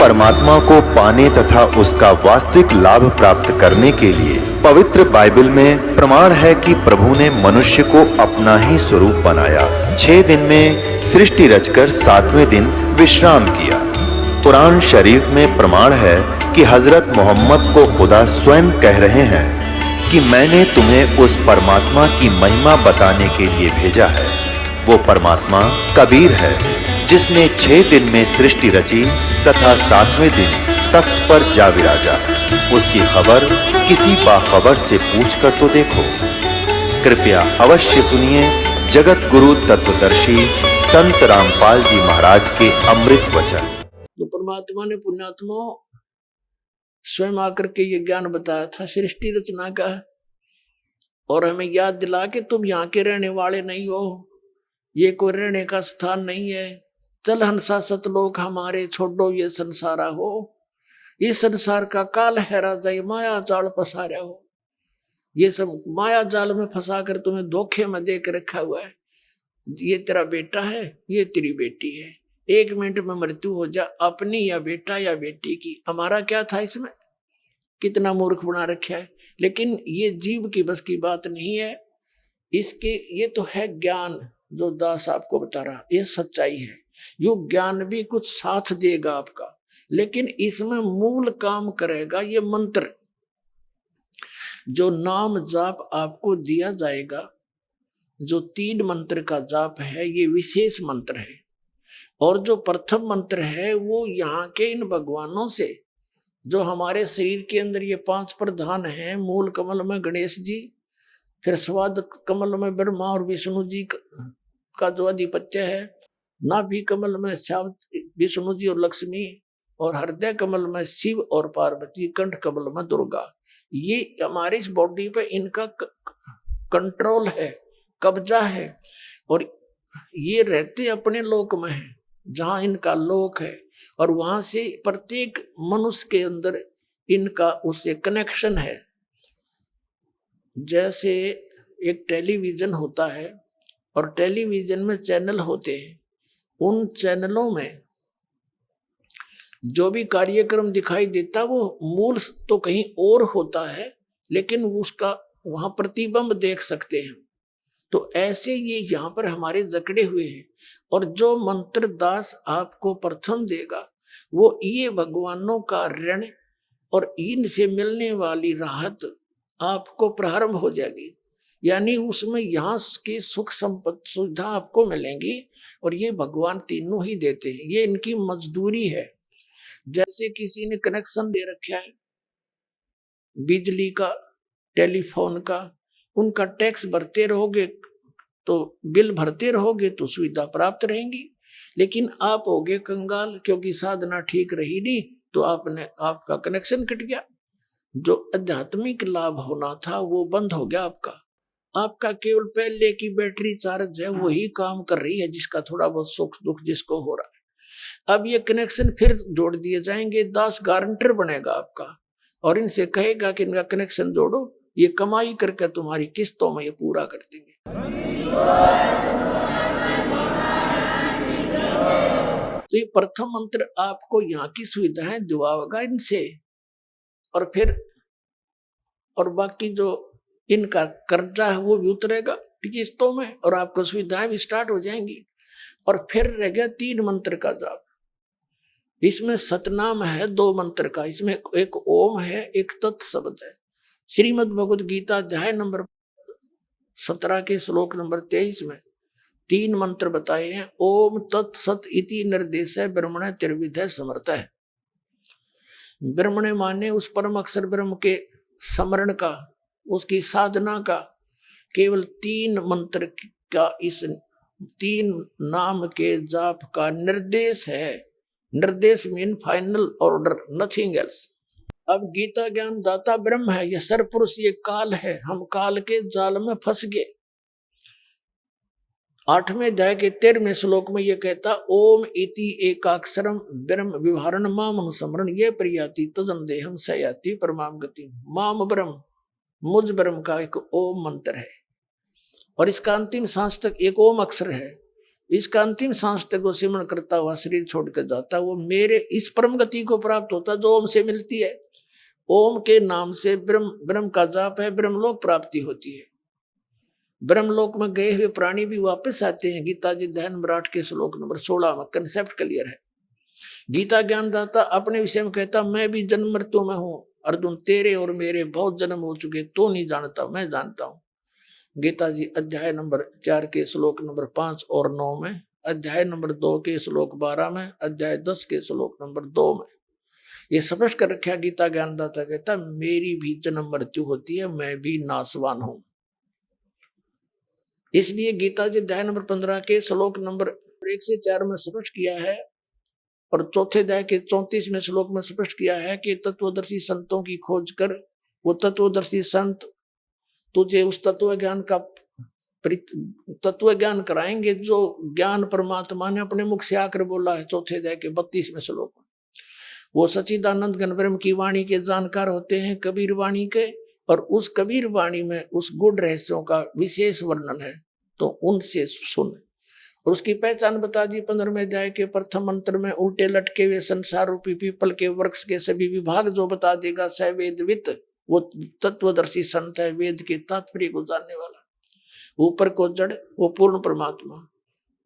परमात्मा को पाने तथा उसका वास्तविक लाभ प्राप्त करने के लिए पवित्र बाइबल में प्रमाण है कि प्रभु ने मनुष्य को अपना ही स्वरूप बनाया। 6 दिन में सृष्टि रचकर 7वें दिन विश्राम किया। कुरान शरीफ में प्रमाण है कि हजरत मोहम्मद को खुदा स्वयं कह रहे हैं कि मैंने तुम्हें उस परमात्मा की महिमा बताने के लिए भेजा है। वो परमात्मा कबीर है जिसने 6 दिन में सृष्टि रची तथा 7वें दिन तख्त पर जा विराजा। उसकी खबर किसी बाखबर से पूछ कर तो देखो। कृपया अवश्य सुनिए जगत गुरु तत्वदर्शी संत रामपाल जी महाराज के अमृत वचन। तो परमात्मा ने पुण्यात्मा स्वयं आकर के ये ज्ञान बताया था सृष्टि रचना का, और हमें याद दिला कि तुम यहाँ के रहने वाले नहीं हो, ये कोई रहने का स्थान नहीं है। चल हंसा सतलोक हमारे, छोड़ो ये संसारा हो। इस संसार का काल है राजा, ये माया जाल फंसा हो। ये सब माया जाल में फंसा कर तुम्हें धोखे में दे कर रखा हुआ है। ये तेरा बेटा है, ये तेरी बेटी है। 1 मिनट में मृत्यु हो जा, अपनी या बेटा या बेटी की। हमारा क्या था इसमें? कितना मूर्ख बना रखा है। लेकिन ये जीव की बस की बात नहीं है। इसके ये तो है ज्ञान जो दास आपको बता रहा, ये सच्चाई है। यो ज्ञान भी कुछ साथ देगा आपका, लेकिन इसमें मूल काम करेगा ये मंत्र। जो नाम जाप आपको दिया जाएगा, जो 3 मंत्र का जाप है, ये विशेष मंत्र है। और जो प्रथम मंत्र है वो यहाँ के इन भगवानों से, जो हमारे शरीर के अंदर ये 5 प्रधान हैं, मूल कमल में गणेश जी, फिर स्वाद कमल में ब्रह्मा और विष्णु जी का जो अधिपत्य है, नाभि कमल में श्याम विष्णु जी और लक्ष्मी, और हृदय कमल में शिव और पार्वती, कंठ कमल में दुर्गा। ये हमारी इस बॉडी पे इनका कंट्रोल है, कब्जा है। और ये रहते अपने लोक में है जहां इनका लोक है, और वहां से प्रत्येक मनुष्य के अंदर इनका उससे कनेक्शन है। जैसे एक टेलीविजन होता है और टेलीविजन में चैनल होते हैं, उन चैनलों में जो भी कार्यक्रम दिखाई देता वो मूल तो कहीं और होता है, लेकिन उसका वहां प्रतिबिंब देख सकते हैं। तो ऐसे ये यहाँ पर हमारे जकड़े हुए हैं। और जो मंत्र दास आपको प्रथम देगा वो ये भगवानों का ऋण और इनसे मिलने वाली राहत आपको प्रारंभ हो जाएगी। यानी उसमें यहाँ की सुख संपत्ति सुविधा आपको मिलेंगी, और ये भगवान तीनों ही देते हैं। ये इनकी मजदूरी है। जैसे किसी ने कनेक्शन दे रखा है बिजली का, टेलीफोन का, उनका टैक्स भरते रहोगे तो बिल भरते रहोगे तो सुविधा प्राप्त रहेंगी। लेकिन आप होगे कंगाल, क्योंकि साधना ठीक रही नहीं तो आपका कनेक्शन कट गया। जो आध्यात्मिक लाभ होना था वो बंद हो गया आपका केवल पहले की बैटरी चार्ज है, वही काम कर रही है, जिसका थोड़ा बहुत सुख दुख जिसको हो रहा है। अब ये कनेक्शन फिर जोड़ दिए जाएंगे, 10 गारंटर बनेगा आपका, और इनसे कहेगा कि इनका कनेक्शन जोड़ो, ये कमाई करके तुम्हारी किस्तों में ये पूरा कर देंगे। तो ये प्रथम मंत्र आपको यहाँ की सुविधाएं दिवाएगा इनसे, और फिर और बाकी जो इनका कर्जा है वो भी उतरेगा किस्तों में, और आपको सुविधाएं भी स्टार्ट हो जाएंगी। और फिर रह गया 3 मंत्र का जाप। इसमें सतनाम है 2 मंत्र का, इसमें एक ओम है, एक तत् शब्द है। श्रीमद् भगवद गीता अध्याय नंबर 17 के श्लोक नंबर 23 में 3 मंत्र बताए हैं। ओम तत् सत इति निर्देश ब्रह्मण त्रिविधय समर्थ है। ब्रह्मण माने उस परम अक्षर ब्रह्म के स्मरण का, उसकी साधना का, केवल 3 मंत्र का, इस 3 नाम के जाप का निर्देश है। निर्देश mean final order, nothing else. अब गीता ज्ञान दाता ब्रह्म है, यह सरपुरुष, ये काल है। हम काल के जाल में फंस गए। 8वें अध्याय के 13वें श्लोक में यह कहता, ओम इति एकाक्षरम ब्रह्म विवरण माम अनुस्मरण ये प्रियाति तजन देहम सयाति परमाम गति। माम ब्रह्म, मुझ ब्रह्म का एक ओम मंत्र है, और इसका अंतिम सांस तक एक ओम अक्षर है। इसका अंतिम सांस तक वो सिमरण करता हुआ शरीर छोड़कर जाता, वो मेरे इस परम गति को प्राप्त होता जो ओम से मिलती है। ओम के नाम से ब्रह्म का जाप है, ब्रह्मलोक प्राप्ति होती है। ब्रह्मलोक में गए हुए प्राणी भी वापस आते हैं। गीता जी अध्याय नंबर 8 के श्लोक नंबर 16 में कंसेप्ट क्लियर है। गीता ज्ञानदाता अपने विषय में कहता, मैं भी जन्म मृत्यु में हूं अर्जुन, तेरे और मेरे बहुत जन्म हो चुके, तो नहीं जानता, मैं जानता हूं। गीता जी अध्याय नंबर 4 के श्लोक नंबर 5 और 9 में, अध्याय नंबर 2 के श्लोक 12 में, अध्याय 10 के श्लोक नंबर 2 में ये स्पष्ट कर रखा। गीता ज्ञानदाता कहता, मेरी भी जन्म मृत्यु होती है, मैं भी नासवान हूं। इसलिए गीता जी अध्याय नंबर 15 के श्लोक नंबर 1 से 4 में स्पष्ट किया है, और चौथे अध्याय के 34वें श्लोक में स्पष्ट किया है कि तत्वदर्शी संतों की खोज कर, वो तत्वदर्शी संत तुझे उस तत्व ज्ञान कराएंगे जो ज्ञान परमात्मा ने अपने मुख से आकर बोला है। चौथे अध्याय के 32वें श्लोक में वो सच्चिदानंद घन ब्रह्म की वाणी के जानकार होते हैं, कबीर वाणी के, और उस कबीर वाणी में उस गुड़ रहस्यों का विशेष वर्णन है, तो उनसे सुन। और उसकी पहचान बता दी 15वें अध्याय के प्रथम मंत्र में। उल्टे लटके हुए संसार रूपी पीपल के वृक्ष के सभी विभाग जो बता देगा स वेदवित, वो तत्वदर्शी संत है, वेद के तात्पर्य को जानने वाला। ऊपर को जड़ वो पूर्ण परमात्मा,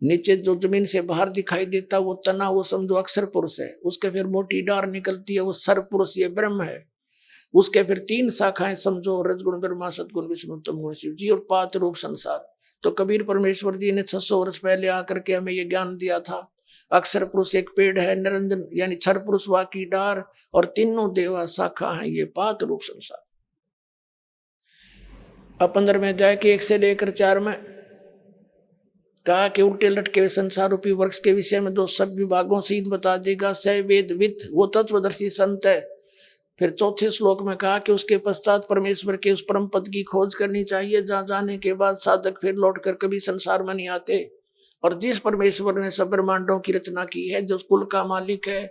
नीचे जो जमीन से बाहर दिखाई देता वो तना, वो समझो अक्षर पुरुष है। उसके फिर मोटी डार निकलती है, वो सर्व पुरुष, ये ब्रह्म है। उसके फिर 3 शाखाएं समझो, रजगुण ब्रह्मा, सदगुण विष्णु, तम गुण शिव जी, और 5 रूप संसार। तो कबीर परमेश्वर जी ने 600 वर्ष पहले आकर के हमें ये ज्ञान दिया था। अक्षर पुरुष एक पेड़ है, निरंजन यानी क्षर पुरुष वा की डार, और तीनों देवा शाखा है, ये 5 रूप संसार। अब 15वें अध्याय के 1 से लेकर 4 में कहा कि उल्टे लटके हुए संसार रूपी वृक्ष के विषय में जो सब विभागों से बता देगा स वेदवित, वो तत्वदर्शी संत है। फिर चौथे श्लोक में कहा कि उसके पश्चात परमेश्वर के उस परम पद की खोज करनी चाहिए, जहां जाने के बाद साधक फिर लौटकर कभी संसार में नहीं आते। और जिस परमेश्वर ने सब ब्रह्मांडों की रचना की है, जो कुल का मालिक है,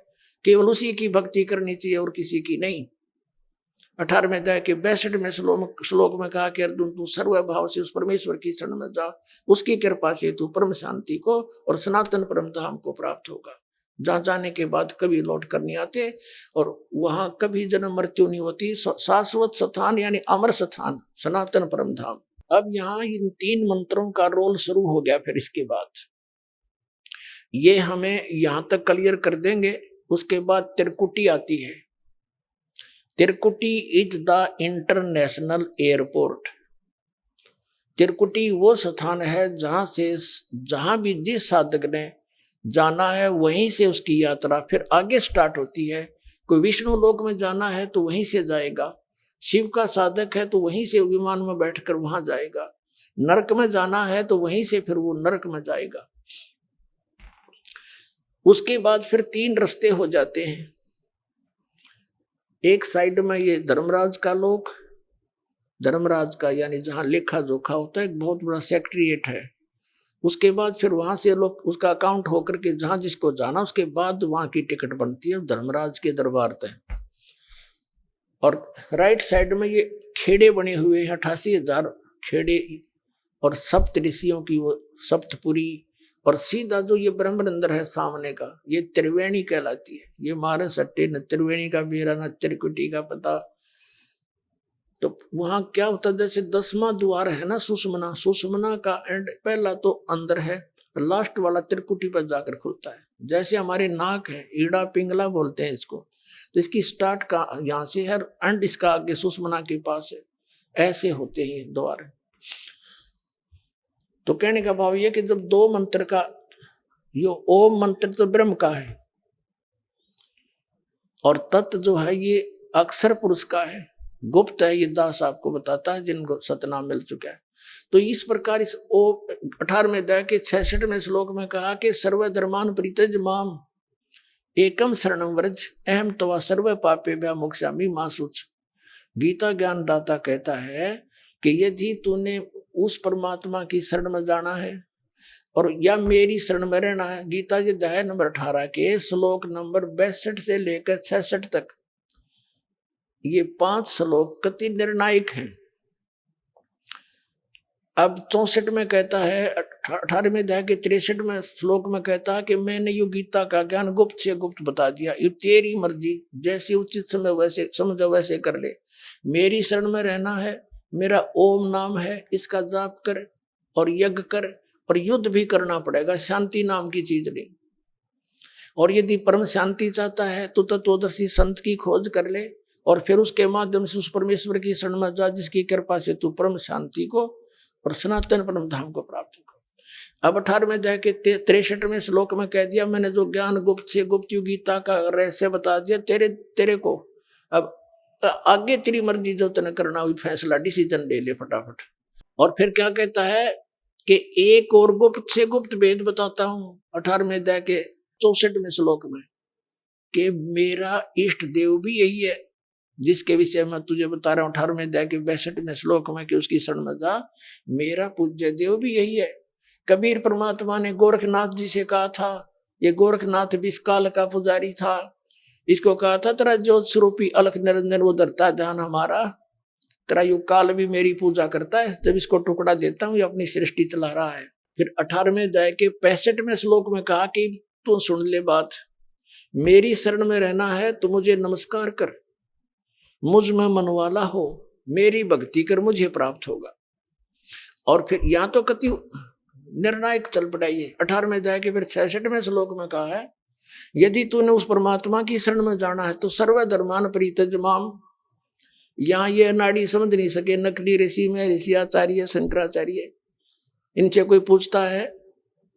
केवल उसी की भक्ति करनी चाहिए और किसी की नहीं। 18वें अध्याय के 62वें श्लोक में कहा कि अर्जुन तू सर्वभाव से उस परमेश्वर की शरण में जा, उसकी कृपा से तू परम शांति को और सनातन परम धाम को प्राप्त होगा, जहां जाने के बाद कभी लौट कर नहीं आते, और वहां कभी जन्म मृत्यु नहीं होती। शाश्वत स्थान यानी अमर स्थान, सनातन परम धाम। अब यहाँ इन 3 मंत्रों का रोल शुरू हो गया। फिर इसके बाद ये हमें यहां तक क्लियर कर देंगे। उसके बाद त्रिकुटी आती है। त्रिकुटी इज द इंटरनेशनल एयरपोर्ट। त्रिकुटी वो स्थान है जहां भी जिस साधक ने जाना है वहीं से उसकी यात्रा फिर आगे स्टार्ट होती है। कोई विष्णु लोक में जाना है तो वहीं से जाएगा, शिव का साधक है तो वहीं से विमान में बैठकर वहां जाएगा, नरक में जाना है तो वहीं से फिर वो नरक में जाएगा। उसके बाद फिर 3 रास्ते हो जाते हैं। एक साइड में ये धर्मराज का लोक, धर्मराज का यानी जहां लेखा जोखा होता है, एक बहुत बड़ा सेक्रेटरीट है। उसके बाद फिर वहां से लोग उसका अकाउंट होकर के जहां जिसको जाना, उसके बाद वहां की टिकट बनती है धर्मराज के दरबार तक। और राइट साइड में ये खेड़े बने हुए हैं, 88,000 खेड़े, और सप्त ऋषियों की वो सप्तपुरी, और सीधा जो ये ब्रह्मरंध्र है सामने का, ये त्रिवेणी कहलाती है। ये मारे सट्टे न त्रिवेणी का बेरा न त्रिकुटी का पता। तो वहां क्या होता है, जैसे 10वां द्वार है ना सुषमना, सुषमना का एंड पहला तो अंदर है, लास्ट वाला त्रिकुटी पर जाकर खुलता है। जैसे हमारे नाक है, ईड़ा पिंगला बोलते हैं इसको, तो इसकी स्टार्ट का यहाँ से है, एंड इसका आगे सुषमना के पास है। ऐसे होते हैं द्वार। तो कहने का भाव ये कि जब 2 मंत्र का, यो ओम मंत्र तो ब्रह्म का है, और तत् जो है ये अक्षर पुरुष का है, गुप्त है, ये दास आपको बताता है जिनको सतनाम मिल चुका है। तो इस प्रकार इस 18वें अध्याय के 66वें श्लोक में कहा कि सर्वधर्मान परित्यज माम एकम शरणम व्रज अहम तवा सर्व पापेभ्यः मोक्षामि मा शुच। गीता ज्ञान दाता कहता है कि यदि तूने उस परमात्मा की शरण में जाना है और या मेरी शरण में रहना है, गीता जी अध्याय नंबर 18 के श्लोक नंबर 62 से लेकर 66 तक ये 5 श्लोक कति निर्णायक हैं। अब 64 में कहता है, 18वें अध्याय के 63वें श्लोक में कहता है कि मैंने यो गीता का ज्ञान गुप्त से गुप्त बता दिया, ये तेरी मर्जी, जैसे उचित समय वैसे समझो वैसे कर ले। मेरी शरण में रहना है, मेरा ओम नाम है, इसका जाप कर और यज्ञ कर, और युद्ध भी करना पड़ेगा, शांति नाम की चीज नहीं। और यदि परम शांति चाहता है तो तत्वदर्शी संत की खोज कर ले, और फिर उसके माध्यम से उस परमेश्वर की शरण में जा, जिसकी कृपा से तू परम शांति को और सनातन परम धाम को प्राप्त कर। अब 18वें अध्याय के 63वें श्लोक में कह दिया, मैंने जो ज्ञान गुप्त से गुप्त गीता का रहस्य बता दिया तेरे को, अब आगे तेरी मर्जी, जो तने करना हुई फैसला, डिसीजन ले ले फटाफट। और फिर क्या कहता है कि एक और गुप्त से गुप्त भेद बताता हूं 18वें अध्याय के 64वें श्लोक में, कि मेरा इष्ट देव भी यही है, जिसके विषय में तुझे बता रहा हूं 18वें अध्याय के 62वें श्लोक में, कि उसकी शरण में जा। मेरा पूज्य देव भी यही है। कबीर परमात्मा ने गोरखनाथ जी से कहा था, ये गोरखनाथ भी इस काल का पुजारी था, इसको कहा था तेरा ज्योत स्वरूपी अलख निरंजन वो धरता ध्यान हमारा, तेरा यु काल भी मेरी पूजा करता है, जब इसको टुकड़ा देता हूं ये अपनी सृष्टि चला रहा है। फिर 18वें अध्याय के 65वें श्लोक में कहा कि तू सुन ले बात, मेरी शरण में रहना है तो मुझे नमस्कार कर, मुझ में मनवाला हो, मेरी भक्ति कर, मुझे प्राप्त होगा। और फिर यहाँ तो कति निर्णायक चल पड़ाई है। 18वें अध्याय के फिर 66वें श्लोक में कहा है, यदि तूने उस परमात्मा की शरण में जाना है तो सर्व धर्मान परित्यज माम। यहाँ ये नाड़ी समझ नहीं सके नकली ऋषि में ऋषि आचार्य शंकराचार्य, इनसे कोई पूछता है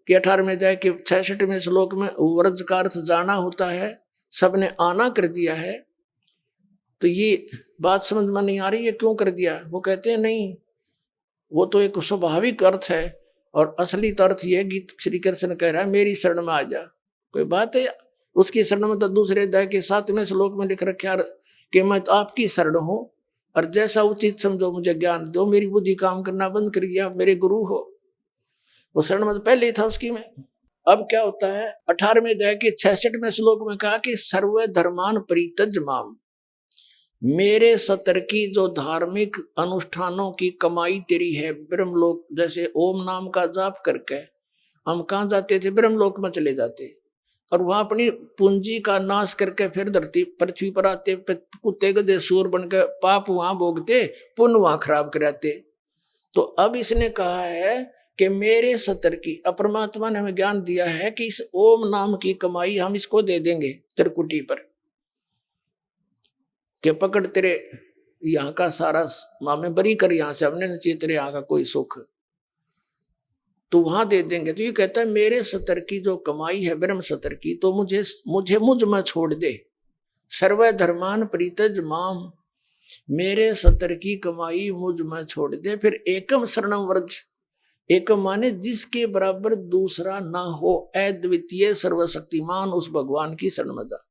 कि 18वें अध्याय के 66वें श्लोक में व्रज का अर्थ जाना होता है, सबने आना कर दिया है, तो ये बात समझ में नहीं आ रही है क्यों कर दिया। वो कहते हैं नहीं, वो तो एक स्वाभाविक अर्थ है, और असली अर्थ ये गीत श्री कृष्ण कह रहा है मेरी शरण में आ जा। कोई बात है, उसकी शरण में तो दूसरे अध्याय के 7वें श्लोक में लिख रखा कि मैं तो आपकी शरण हूं, और जैसा उचित समझो मुझे ज्ञान दो, मेरी बुद्धि काम करना बंद कर गया, मेरे गुरु हो। वो शरण में तो पहले ही था उसकी में। अब क्या होता है, 18वें अध्याय के 66वें श्लोक में कहा कि सर्व धर्मान परित्यज माम, मेरे सतर की जो धार्मिक अनुष्ठानों की कमाई तेरी है ब्रह्मलोक, जैसे ओम नाम का जाप करके हम कहाँ जाते थे, ब्रह्मलोक में चले जाते, और वहां अपनी पूंजी का नाश करके फिर धरती पृथ्वी पर आते, कुत्ते गधे सूर बन के पाप वहां भोगते, पुण्य वहां खराब कराते। तो अब इसने कहा है कि मेरे सतर की, परमात्मा ने हमें ज्ञान दिया है कि इस ओम नाम की कमाई हम इसको दे देंगे त्रिकुटी पर, के पकड़ तेरे यहाँ का सारा मामे बरी कर, यहाँ से हमने नहीं तेरे यहाँ का कोई सुख, तो वहां दे देंगे। तो ये कहता है मेरे सतर की जो कमाई है ब्रह्म सतर की, तो मुझ में छोड़ दे, सर्व धर्मान परित्यज माम, मेरे सतर की कमाई मुझ में छोड़ दे। फिर एकम शरणम व्रज, एकम माने जिसके बराबर दूसरा ना हो, अद्वितीय सर्वशक्तिमान उस भगवान की शरण में जा।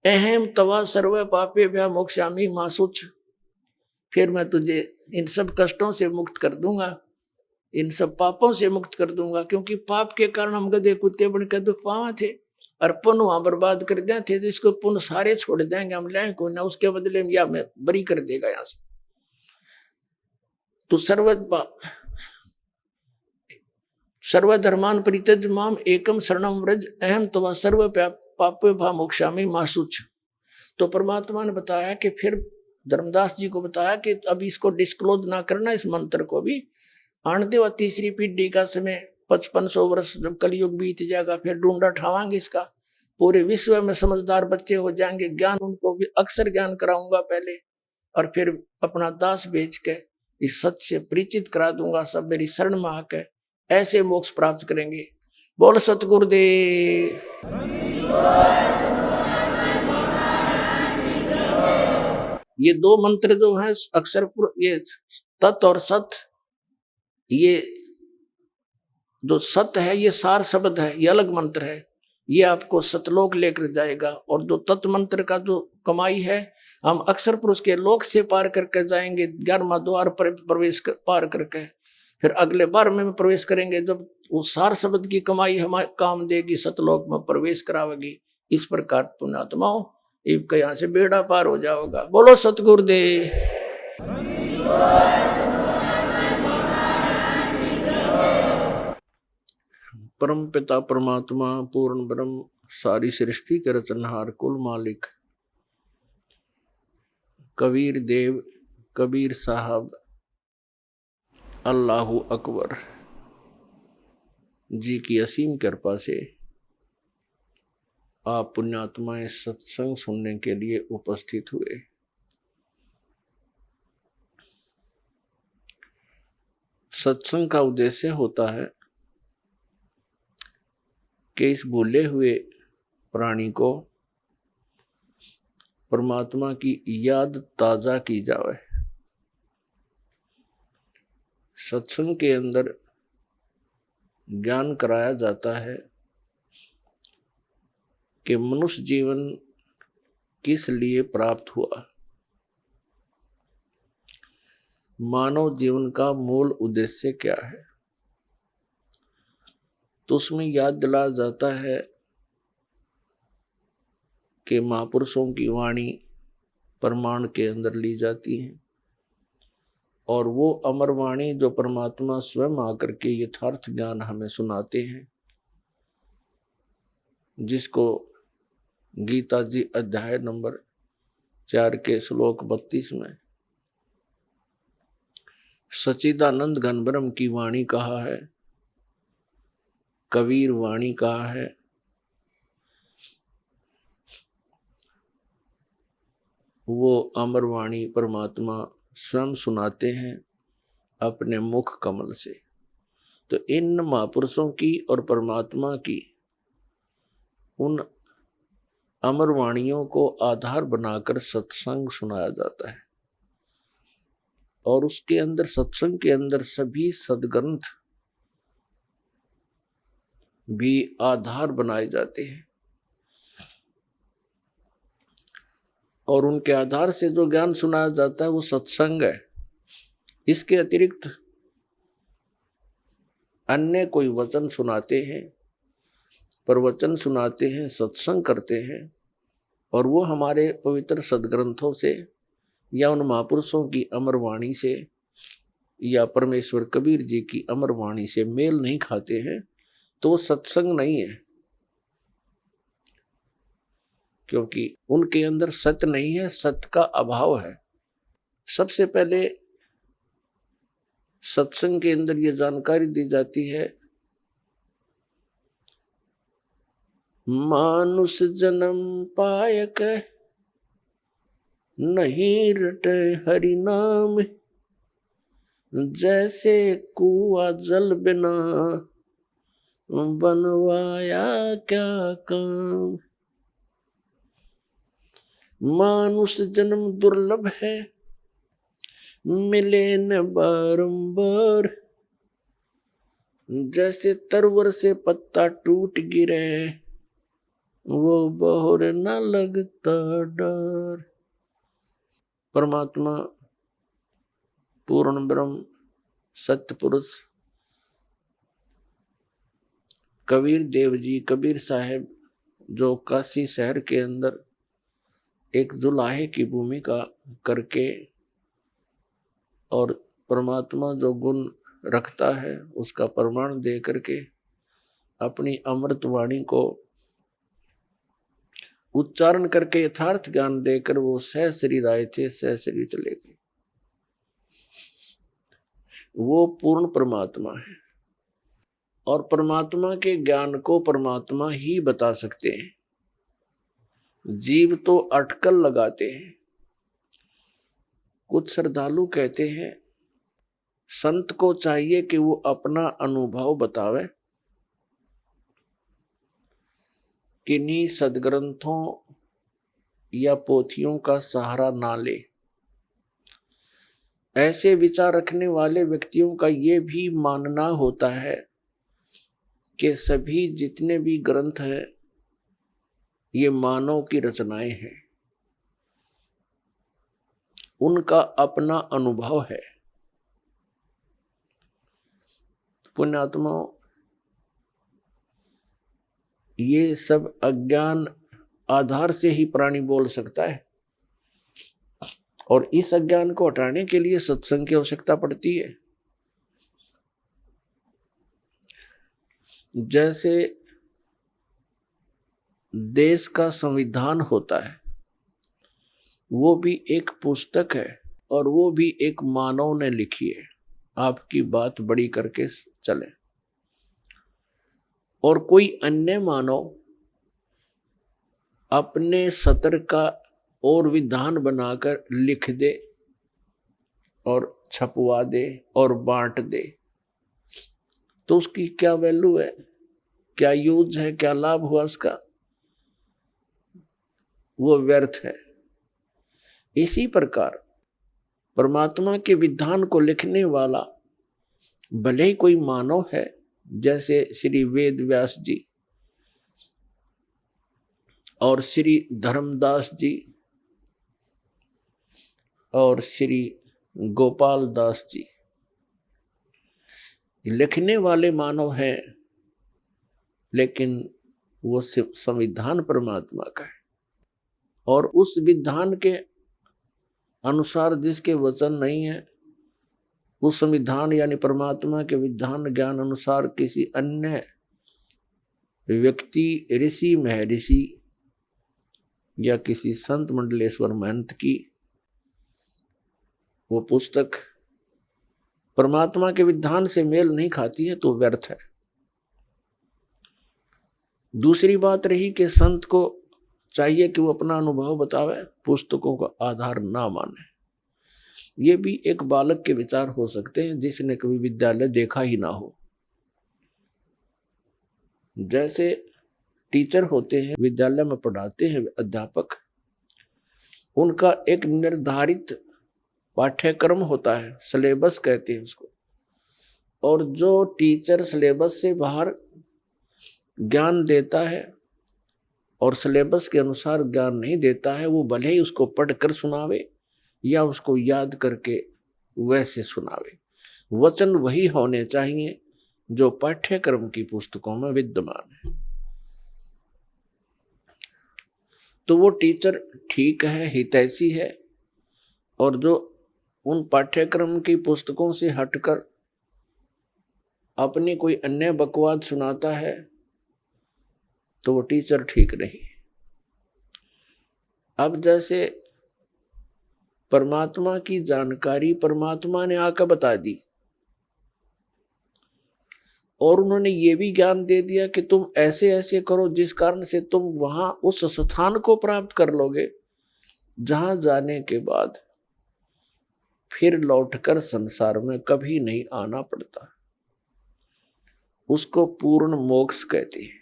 अहम तवा सर्व पापे भ्या मोक्षामि मासुच, फिर मैं तुझे इन सब कष्टों से मुक्त कर दूंगा, इन सब पापों से मुक्त कर दूंगा, क्योंकि पाप के कारण हम गधे कुत्ते बन के दुख पावा थे, और पुण्य वहां बर्बाद कर दिया थे, तो इसको पुण्य सारे छोड़ देंगे हम, लें को ना, उसके बदले में या मैं बरी कर देगा यहाँ से। तो सर्वधर्मान परित्यज माम एकम शरणम व्रज, अहम तवा सर्व पापे भा मोक्षामि मासुच। तो परमात्मा ने बताया कि फिर धर्मदास जी को बताया कि अब इसको डिस्क्लोज ना करना, इस मंत्र को भी आने दे, व तीसरी पीढ़ी का समय 5500 वर्ष जब कलयुग बीत जाएगा, फिर ढूंढा ठावांगे इसका, पूरे विश्व में समझदार बच्चे हो जाएंगे, ज्ञान उनको भी अक्सर ज्ञान कराऊंगा पहले, और फिर अपना दास भेज के इस सच से परिचित करा दूंगा, सब मेरी शरण में आके ऐसे मोक्ष प्राप्त करेंगे। बोल सतगुरुदेव। ये दो मंत्र जो है अक्षर, ये तत् और सत, ये जो सत है ये सार शब्द है, ये अलग मंत्र है, ये आपको सतलोक लेकर जाएगा। और जो तत् मंत्र का जो कमाई है, हम अक्षर पुरुष के लोक से पार करके जाएंगे, 11वां द्वार पर प्रवेश पार करके फिर अगले बार में प्रवेश करेंगे, जब वो सार शब्द की कमाई हमारे काम देगी, सतलोक में प्रवेश करावेगी। इस प्रकार पुण्यात्माओं इनका यहाँ से बेड़ा पार हो जाओगा। बोलो सतगुरुदेव। परम पिता परमात्मा पूर्ण ब्रह्म सारी सृष्टि के रचनहार कुल मालिक कबीर देव कबीर साहब अल्लाहु अकबर जी की असीम कृपा से आप पुण्यात्माएं सत्संग सुनने के लिए उपस्थित हुए। सत्संग का उद्देश्य होता है कि इस भूले हुए प्राणी को परमात्मा की याद ताजा की जाए। सत्संग के अंदर ज्ञान कराया जाता है कि मनुष्य जीवन किस लिए प्राप्त हुआ, मानव जीवन का मूल उद्देश्य क्या है। तो उसमें याद दिलाया जाता है कि महापुरुषों की वाणी प्रमाण के अंदर ली जाती है और वो अमर वाणी जो परमात्मा स्वयं आकर के यथार्थ ज्ञान हमें सुनाते हैं, जिसको गीता जी अध्याय नंबर 4 के श्लोक 32 में सच्चिदानंद घन ब्रह्म की वाणी कहा है, कबीर वाणी कहा है। वो अमर वाणी परमात्मा स्वयं सुनाते हैं अपने मुख कमल से। तो इन महापुरुषों की और परमात्मा की उन अमर वाणियों को आधार बनाकर सत्संग सुनाया जाता है और उसके अंदर सत्संग के अंदर सभी सद्ग्रंथ भी आधार बनाए जाते हैं और उनके आधार से जो ज्ञान सुनाया जाता है वो सत्संग है। इसके अतिरिक्त अन्य कोई वचन सुनाते हैं, प्रवचन सुनाते हैं, सत्संग करते हैं और वो हमारे पवित्र सद्ग्रंथों से या उन महापुरुषों की अमर वाणी से या परमेश्वर कबीर जी की अमर वाणी से मेल नहीं खाते हैं, तो वो सत्संग नहीं है, क्योंकि उनके अंदर सत्य नहीं है, सत्य का अभाव है। सबसे पहले सत्संग के अंदर ये जानकारी दी जाती है, मानुष जन्म पायक नहीं रटे हरि नाम, जैसे कुआं जल बिना बनवाया क्या काम। मानुष जन्म दुर्लभ है मिले न बारंबार, जैसे तरवर से पत्ता टूट गिरे वो बहुर न लगता डर। परमात्मा पूर्ण ब्रह्म सत्य पुरुष कबीर देव जी कबीर साहब जो काशी शहर के अंदर एक जुलाहे की भूमिका करके और परमात्मा जो गुण रखता है उसका प्रमाण दे करके अपनी अमृत वाणी को उच्चारण करके यथार्थ ज्ञान देकर वो सह शरीर आए थे, सह शरीर चले गए। वो पूर्ण परमात्मा है और परमात्मा के ज्ञान को परमात्मा ही बता सकते हैं। जीव तो अटकल लगाते हैं। कुछ श्रद्धालु कहते हैं संत को चाहिए कि वो अपना अनुभव बतावे, किन्हीं सदग्रंथों या पोथियों का सहारा ना ले। ऐसे विचार रखने वाले व्यक्तियों का ये भी मानना होता है कि सभी जितने भी ग्रंथ हैं ये मानव की रचनाएं हैं, उनका अपना अनुभव है। पुण्यात्मा, ये सब अज्ञान आधार से ही प्राणी बोल सकता है और इस अज्ञान को हटाने के लिए सत्संग की आवश्यकता पड़ती है। जैसे देश का संविधान होता है, वो भी एक पुस्तक है और वो भी एक मानव ने लिखी है। आपकी बात बड़ी करके चले, और कोई अन्य मानव अपने सत्र का और विधान बनाकर लिख दे और छपवा दे और बांट दे, तो उसकी क्या वैल्यू है, क्या यूज है, क्या लाभ हुआ उसका? वो व्यर्थ है। इसी प्रकार परमात्मा के विधान को लिखने वाला भले ही कोई मानव है, जैसे श्री वेद व्यास जी और श्री धर्मदास जी और श्री गोपाल दास जी, लिखने वाले मानव हैं, लेकिन वो संविधान परमात्मा का है, और उस विधान के अनुसार जिसके वचन नहीं है, उस संविधान यानी परमात्मा के विधान ज्ञान अनुसार किसी अन्य व्यक्ति, ऋषि महर्षि या किसी संत मंडलेश्वर महंत की वो पुस्तक परमात्मा के विधान से मेल नहीं खाती है, तो व्यर्थ है। दूसरी बात रही कि संत को चाहिए कि वो अपना अनुभव बतावे, पुस्तकों का आधार ना माने। ये भी एक बालक के विचार हो सकते हैं जिसने कभी विद्यालय देखा ही ना हो। जैसे टीचर होते हैं, विद्यालय में पढ़ाते हैं अध्यापक, उनका एक निर्धारित पाठ्यक्रम होता है, सिलेबस कहते हैं उसको, और जो टीचर सिलेबस से बाहर ज्ञान देता है और सिलेबस के अनुसार ज्ञान नहीं देता है, वो भले ही उसको पढ़कर सुनावे या उसको याद करके वैसे सुनावे, वचन वही होने चाहिए जो पाठ्यक्रम की पुस्तकों में विद्यमान है। तो वो टीचर ठीक है, हितैषी है, और जो उन पाठ्यक्रम की पुस्तकों से हटकर अपनी कोई अन्य बकवाद सुनाता है, तो वो टीचर ठीक नहीं। अब जैसे परमात्मा की जानकारी परमात्मा ने आकर बता दी, और उन्होंने ये भी ज्ञान दे दिया कि तुम ऐसे ऐसे करो जिस कारण से तुम वहां उस स्थान को प्राप्त कर लोगे जहां जाने के बाद फिर लौटकर संसार में कभी नहीं आना पड़ता। उसको पूर्ण मोक्ष कहते हैं।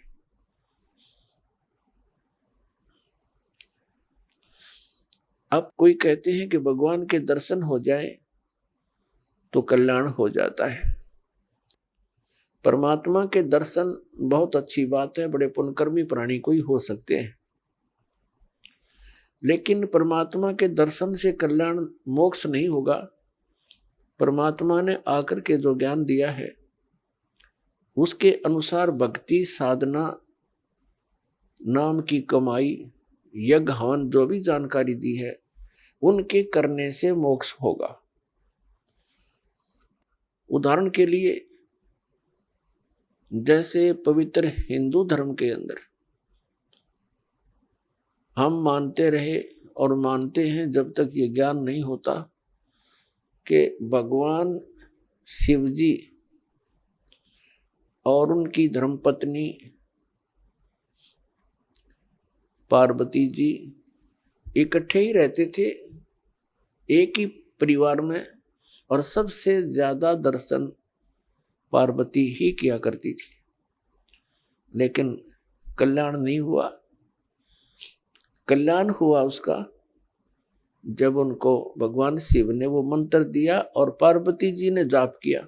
अब कोई कहते हैं कि भगवान के दर्शन हो जाए तो कल्याण हो जाता है। परमात्मा के दर्शन बहुत अच्छी बात है, बड़े पुण्यकर्मी प्राणी को ही हो सकते हैं, लेकिन परमात्मा के दर्शन से कल्याण मोक्ष नहीं होगा। परमात्मा ने आकर के जो ज्ञान दिया है उसके अनुसार भक्ति साधना, नाम की कमाई, यज्ञ हवन, जो भी जानकारी दी है उनके करने से मोक्ष होगा। उदाहरण के लिए जैसे पवित्र हिंदू धर्म के अंदर हम मानते रहे और मानते हैं जब तक ये ज्ञान नहीं होता कि भगवान शिव जी और उनकी धर्मपत्नी पार्वती जी इकट्ठे ही रहते थे, एक ही परिवार में, और सबसे ज्यादा दर्शन पार्वती ही किया करती थी, लेकिन कल्याण नहीं हुआ। कल्याण हुआ उसका जब उनको भगवान शिव ने वो मंत्र दिया और पार्वती जी ने जाप किया,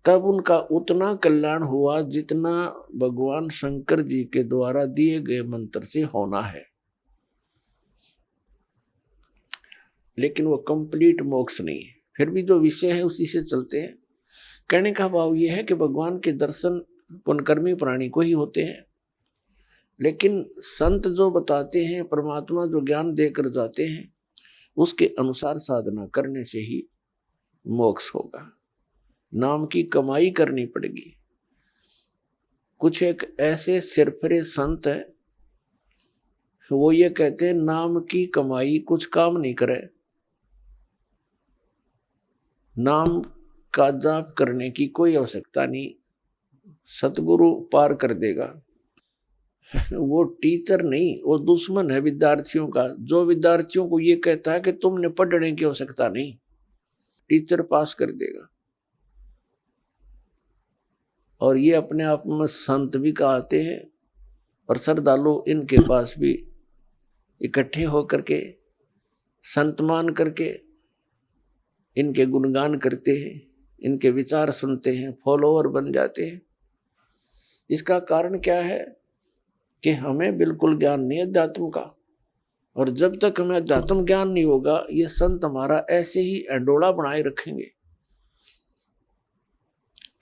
तब उनका उतना कल्याण हुआ जितना भगवान शंकर जी के द्वारा दिए गए मंत्र से होना है। लेकिन वो कंप्लीट मोक्ष नहीं है। फिर भी जो विषय है उसी से चलते हैं। कहने का भाव ये है कि भगवान के दर्शन पुण्यकर्मी प्राणी को ही होते हैं, लेकिन संत जो बताते हैं, परमात्मा जो ज्ञान देकर जाते हैं, उसके अनुसार साधना करने से ही मोक्ष होगा। नाम की कमाई करनी पड़ेगी। कुछ एक ऐसे सिरफरे संत है, वो ये कहते हैं नाम की कमाई कुछ काम नहीं करे, नाम का जाप करने की कोई आवश्यकता नहीं, सतगुरु पार कर देगा। वो टीचर नहीं, वो दुश्मन है विद्यार्थियों का, जो विद्यार्थियों को ये कहता है कि तुमने पढ़ने की आवश्यकता नहीं, टीचर पास कर देगा। और ये अपने आप में संत भी कहते हैं, और श्रद्धालु इनके पास भी इकट्ठे होकर के संत मान करके इनके गुणगान करते हैं, इनके विचार सुनते हैं, फॉलोअर बन जाते हैं। इसका कारण क्या है कि हमें बिल्कुल ज्ञान नहीं अध्यात्म का, और जब तक हमें अध्यात्म ज्ञान नहीं होगा ये संत हमारा ऐसे ही अंडोला बनाए रखेंगे।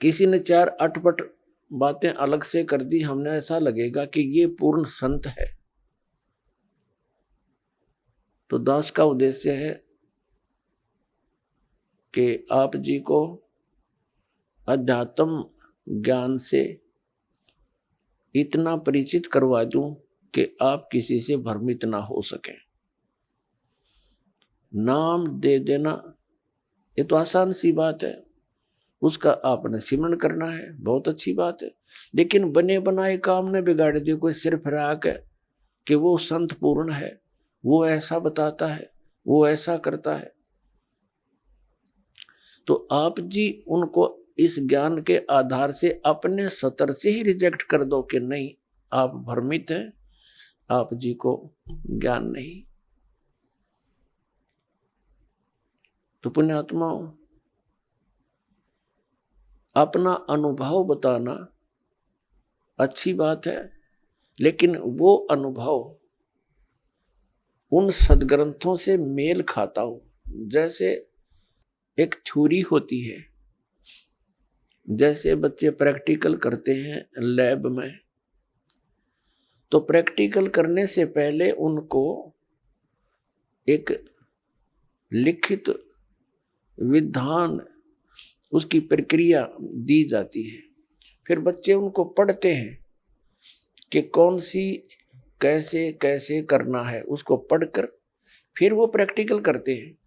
किसी ने 4 अटपट बातें अलग से कर दी, हमने ऐसा लगेगा कि ये पूर्ण संत है। तो दास का उद्देश्य है कि आप जी को अध्यात्म ज्ञान से इतना परिचित करवा दूं कि आप किसी से भ्रमित ना हो सके। नाम दे देना ये तो आसान सी बात है, उसका आपने सिमरण करना है, बहुत अच्छी बात है। लेकिन बने बनाए काम ने बिगाड़ दिए, कोई सिर फिराक है कि वो संत पूर्ण है, वो ऐसा बताता है, वो ऐसा करता है, तो आप जी उनको इस ज्ञान के आधार से अपने सतर से ही रिजेक्ट कर दो कि नहीं, आप भ्रमित हैं, आप जी को ज्ञान नहीं। तो पुण्यात्माओं, अपना अनुभव बताना अच्छी बात है, लेकिन वो अनुभव उन सदग्रंथों से मेल खाता हो। जैसे एक थ्योरी होती है, जैसे बच्चे प्रैक्टिकल करते हैं लैब में, तो प्रैक्टिकल करने से पहले उनको एक लिखित विधान, उसकी प्रक्रिया दी जाती है, फिर बच्चे उनको पढ़ते हैं कि कौन सी कैसे कैसे करना है, उसको पढ़कर फिर वो प्रैक्टिकल करते हैं।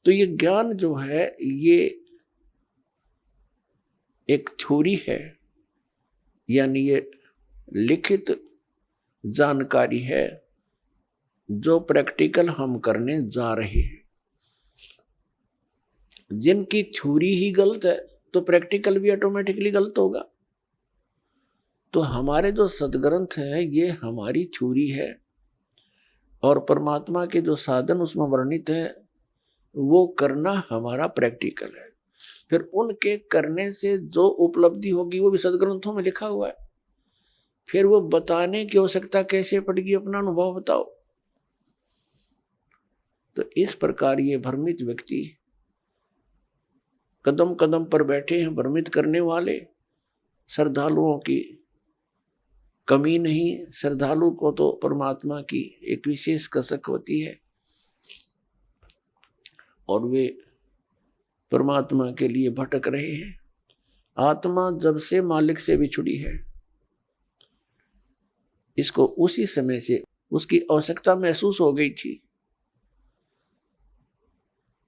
तो ये ज्ञान जो है ये एक थ्योरी है, यानी ये लिखित जानकारी है जो प्रैक्टिकल हम करने जा रहे हैं। जिनकी थ्योरी ही गलत है तो प्रैक्टिकल भी ऑटोमेटिकली गलत होगा। तो हमारे जो सदग्रंथ है ये हमारी थ्योरी है, और परमात्मा के जो साधन उसमें वर्णित है वो करना हमारा प्रैक्टिकल है। फिर उनके करने से जो उपलब्धि होगी वो भी सदग्रंथों में लिखा हुआ है, फिर वो बताने की आवश्यकता कैसे पड़ेगी, अपना अनुभव बताओ। तो इस प्रकार ये भ्रमित व्यक्ति कदम कदम पर बैठे हैं, भ्रमित करने वाले। श्रद्धालुओं की कमी नहीं, श्रद्धालु को तो परमात्मा की एक विशेष कसक होती है और वे परमात्मा के लिए भटक रहे हैं। आत्मा जब से मालिक से बिछुड़ी है, इसको उसी समय से उसकी आवश्यकता महसूस हो गई थी।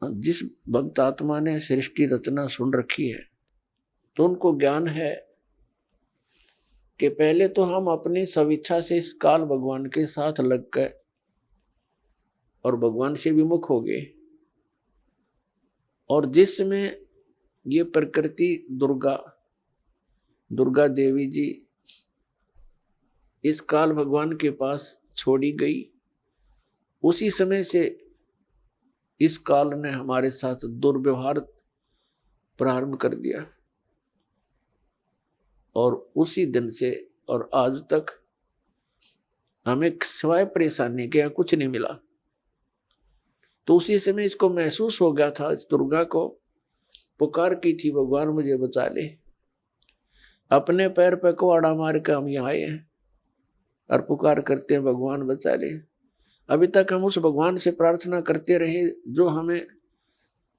जिस भक्त आत्मा ने सृष्टि रचना सुन रखी है तो उनको ज्ञान है कि पहले तो हम अपनी स्वेच्छा से इस काल भगवान के साथ लग गए और भगवान से विमुख हो गए, और जिसमें ये प्रकृति दुर्गा देवी जी इस काल भगवान के पास छोड़ी गई, उसी समय से इस काल ने हमारे साथ दुर्व्यवहार प्रारंभ कर दिया, और उसी दिन से और आज तक हमें सिवाय परेशानी के यहाँ कुछ नहीं मिला। तो उसी समय इसको महसूस हो गया था, इस दुर्गा को पुकार की थी, भगवान मुझे बचा ले। अपने पैर पे को आड़ा मार के हम यहाँ आए हैं और पुकार करते हैं भगवान बचा ले। अभी तक हम उस भगवान से प्रार्थना करते रहे जो हमें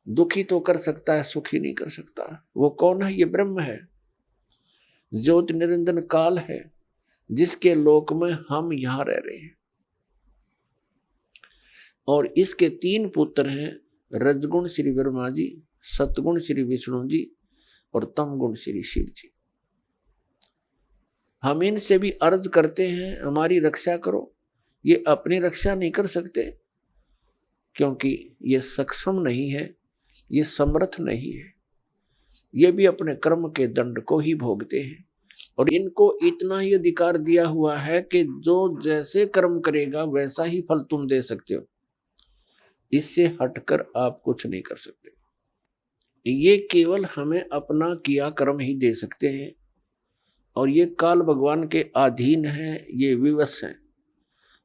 दुखी तो कर सकता है, सुखी नहीं कर सकता। वो कौन है? ये ब्रह्म है। ज्योत निरंजन काल है जिसके लोक में हम यहां रह रहे हैं। और इसके 3 पुत्र हैं, रजगुण श्री ब्रह्मा जी, सतगुण श्री विष्णु जी और तमगुण श्री शिव जी। हम इनसे भी अर्ज करते हैं हमारी रक्षा करो। ये अपनी रक्षा नहीं कर सकते क्योंकि ये सक्षम नहीं है, ये समर्थ नहीं है। ये भी अपने कर्म के दंड को ही भोगते हैं और इनको इतना ही अधिकार दिया हुआ है कि जो जैसे कर्म करेगा वैसा ही फल तुम दे सकते हो, इससे हटकर आप कुछ नहीं कर सकते। ये केवल हमें अपना किया कर्म ही दे सकते हैं और ये काल भगवान के अधीन है, ये विवश हैं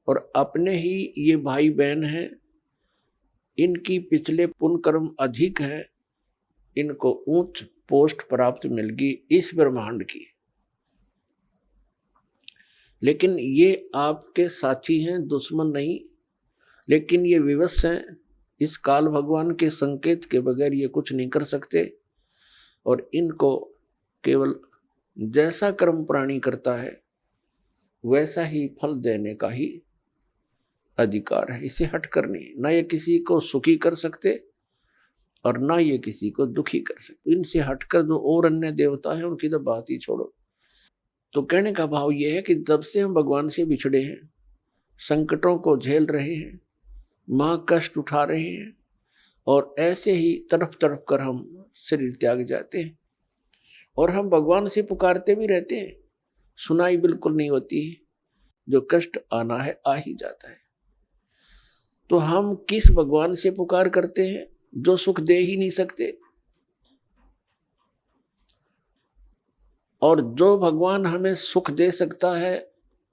और अपने ही ये भाई बहन हैं। इनकी पिछले पुण्य कर्म अधिक है, इनको उच्च पोस्ट प्राप्त मिल गई इस ब्रह्मांड की। लेकिन ये आपके साथी हैं, दुश्मन नहीं। लेकिन ये विवश हैं, इस काल भगवान के संकेत के बगैर ये कुछ नहीं कर सकते और इनको केवल जैसा कर्म प्राणी करता है वैसा ही फल देने का ही अधिकार है, इसे हटकर नहीं। ना ये किसी को सुखी कर सकते और ना ये किसी को दुखी कर सकते। इनसे हटकर जो और अन्य देवता है उनकी तो बात ही छोड़ो। तो कहने का भाव ये है कि जब से हम भगवान से बिछड़े हैं, संकटों को झेल रहे हैं, मां कष्ट उठा रहे हैं और ऐसे ही तड़प तड़प कर हम शरीर त्याग जाते हैं और हम भगवान से पुकारते भी रहते हैं, सुनाई बिल्कुल नहीं होती है। जो कष्ट आना है आ ही जाता है। तो हम किस भगवान से पुकार करते हैं जो सुख दे ही नहीं सकते, और जो भगवान हमें सुख दे सकता है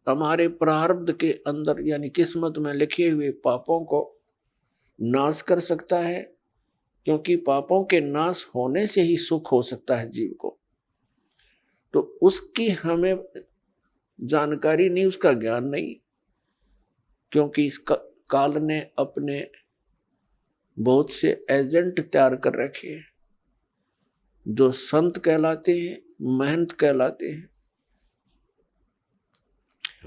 हमारे प्रारब्ध के अंदर यानी किस्मत में लिखे हुए पापों को नाश कर सकता है, क्योंकि पापों के नाश होने से ही सुख हो सकता है जीव को। तो उसकी हमें जानकारी नहीं, उसका ज्ञान नहीं, क्योंकि इस काल ने अपने बहुत से एजेंट तैयार कर रखे हैं जो संत कहलाते हैं, महंत कहलाते हैं।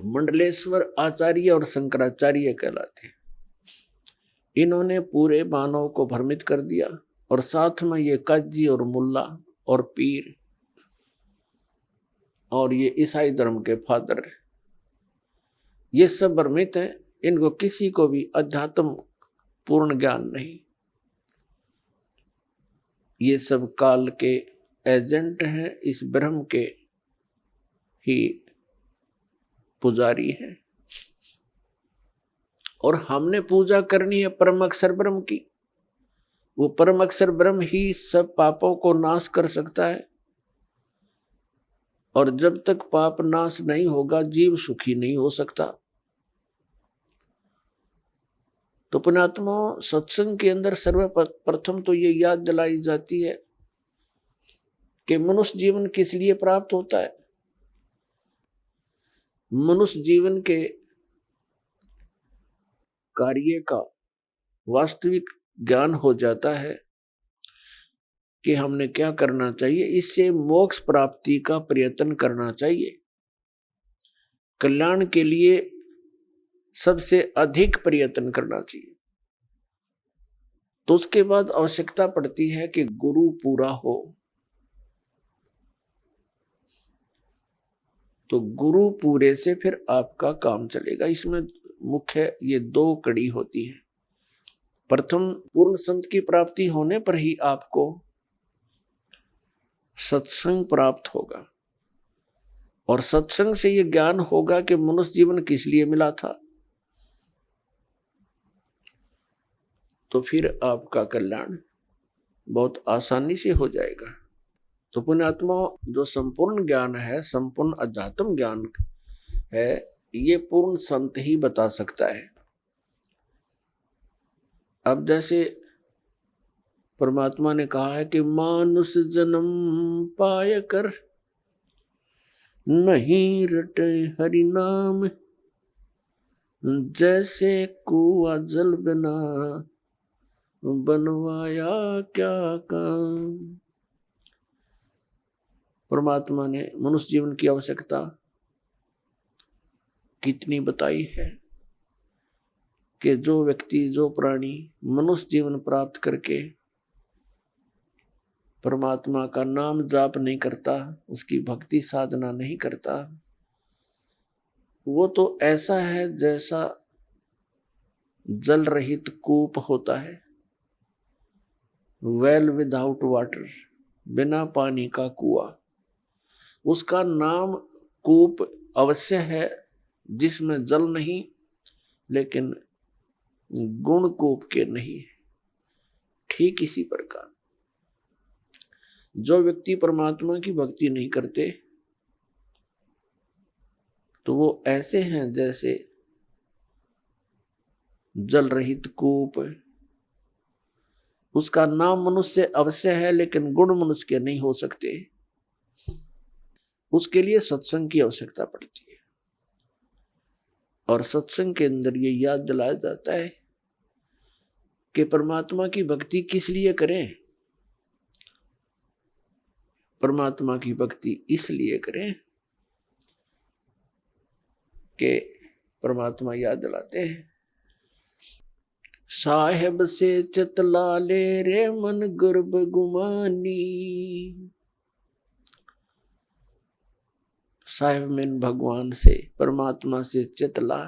मंडलेश्वर आचार्य और शंकराचार्य कहलाते हैं। इन्होंने पूरे मानव को भ्रमित कर दिया और साथ में ये काजी और मुल्ला और पीर और ये ईसाई धर्म के फादर, ये सब भ्रमित हैं। इनको किसी को भी अध्यात्म पूर्ण ज्ञान नहीं। ये सब काल के एजेंट हैं, इस ब्रह्म के ही पुजारी हैं और हमने पूजा करनी है परम अक्षर ब्रह्म की। वो परम अक्षर ब्रह्म ही सब पापों को नाश कर सकता है और जब तक पाप नाश नहीं होगा जीव सुखी नहीं हो सकता। तो पुण्यात्मा, सत्संग के अंदर सर्वप्रथम तो ये याद दिलाई जाती है कि मनुष्य जीवन किस लिए प्राप्त होता है। मनुष्य जीवन के कार्य का वास्तविक ज्ञान हो जाता है कि हमने क्या करना चाहिए, इससे मोक्ष प्राप्ति का प्रयत्न करना चाहिए। कल्याण के लिए सबसे अधिक प्रयत्न करना चाहिए। तो उसके बाद आवश्यकता पड़ती है कि गुरु पूरा हो। तो गुरु पूरे से फिर आपका काम चलेगा। इसमें मुख्य ये 2 कड़ी होती है। प्रथम, पूर्ण संत की प्राप्ति होने पर ही आपको सत्संग प्राप्त होगा और सत्संग से ये ज्ञान होगा कि मनुष्य जीवन किस लिए मिला था। तो फिर आपका कल्याण बहुत आसानी से हो जाएगा। तो पुण्यात्मा, जो संपूर्ण ज्ञान है, संपूर्ण अध्यात्म ज्ञान है, ये पूर्ण संत ही बता सकता है। अब जैसे परमात्मा ने कहा है कि मानुष जन्म पाय कर नहीं रटे हरि नाम, जैसे कुआ जल बिना बनवाया क्या काम। परमात्मा ने मनुष्य जीवन की आवश्यकता कितनी बताई है कि जो व्यक्ति, जो प्राणी मनुष्य जीवन प्राप्त करके परमात्मा का नाम जाप नहीं करता, उसकी भक्ति साधना नहीं करता, वो तो ऐसा है जैसा जल रहित कूप होता है, वेल विदाउट वाटर, बिना पानी का कुआं। उसका नाम कूप अवश्य है जिसमें जल नहीं, लेकिन गुण कूप के नहीं। ठीक इसी प्रकार जो व्यक्ति परमात्मा की भक्ति नहीं करते तो वो ऐसे हैं जैसे जल रहित कूप। उसका नाम मनुष्य अवश्य है, लेकिन गुण मनुष्य के नहीं हो सकते। उसके लिए सत्संग की आवश्यकता पड़ती है, और सत्संग के अंदर ये याद दिलाया जाता है कि परमात्मा की भक्ति किस लिए करें। परमात्मा की भक्ति इसलिए करें कि परमात्मा याद दिलाते हैं, साहेब से चतला ले रे मन गर्भ गुमानी। साहेब में भगवान से, परमात्मा से चतला,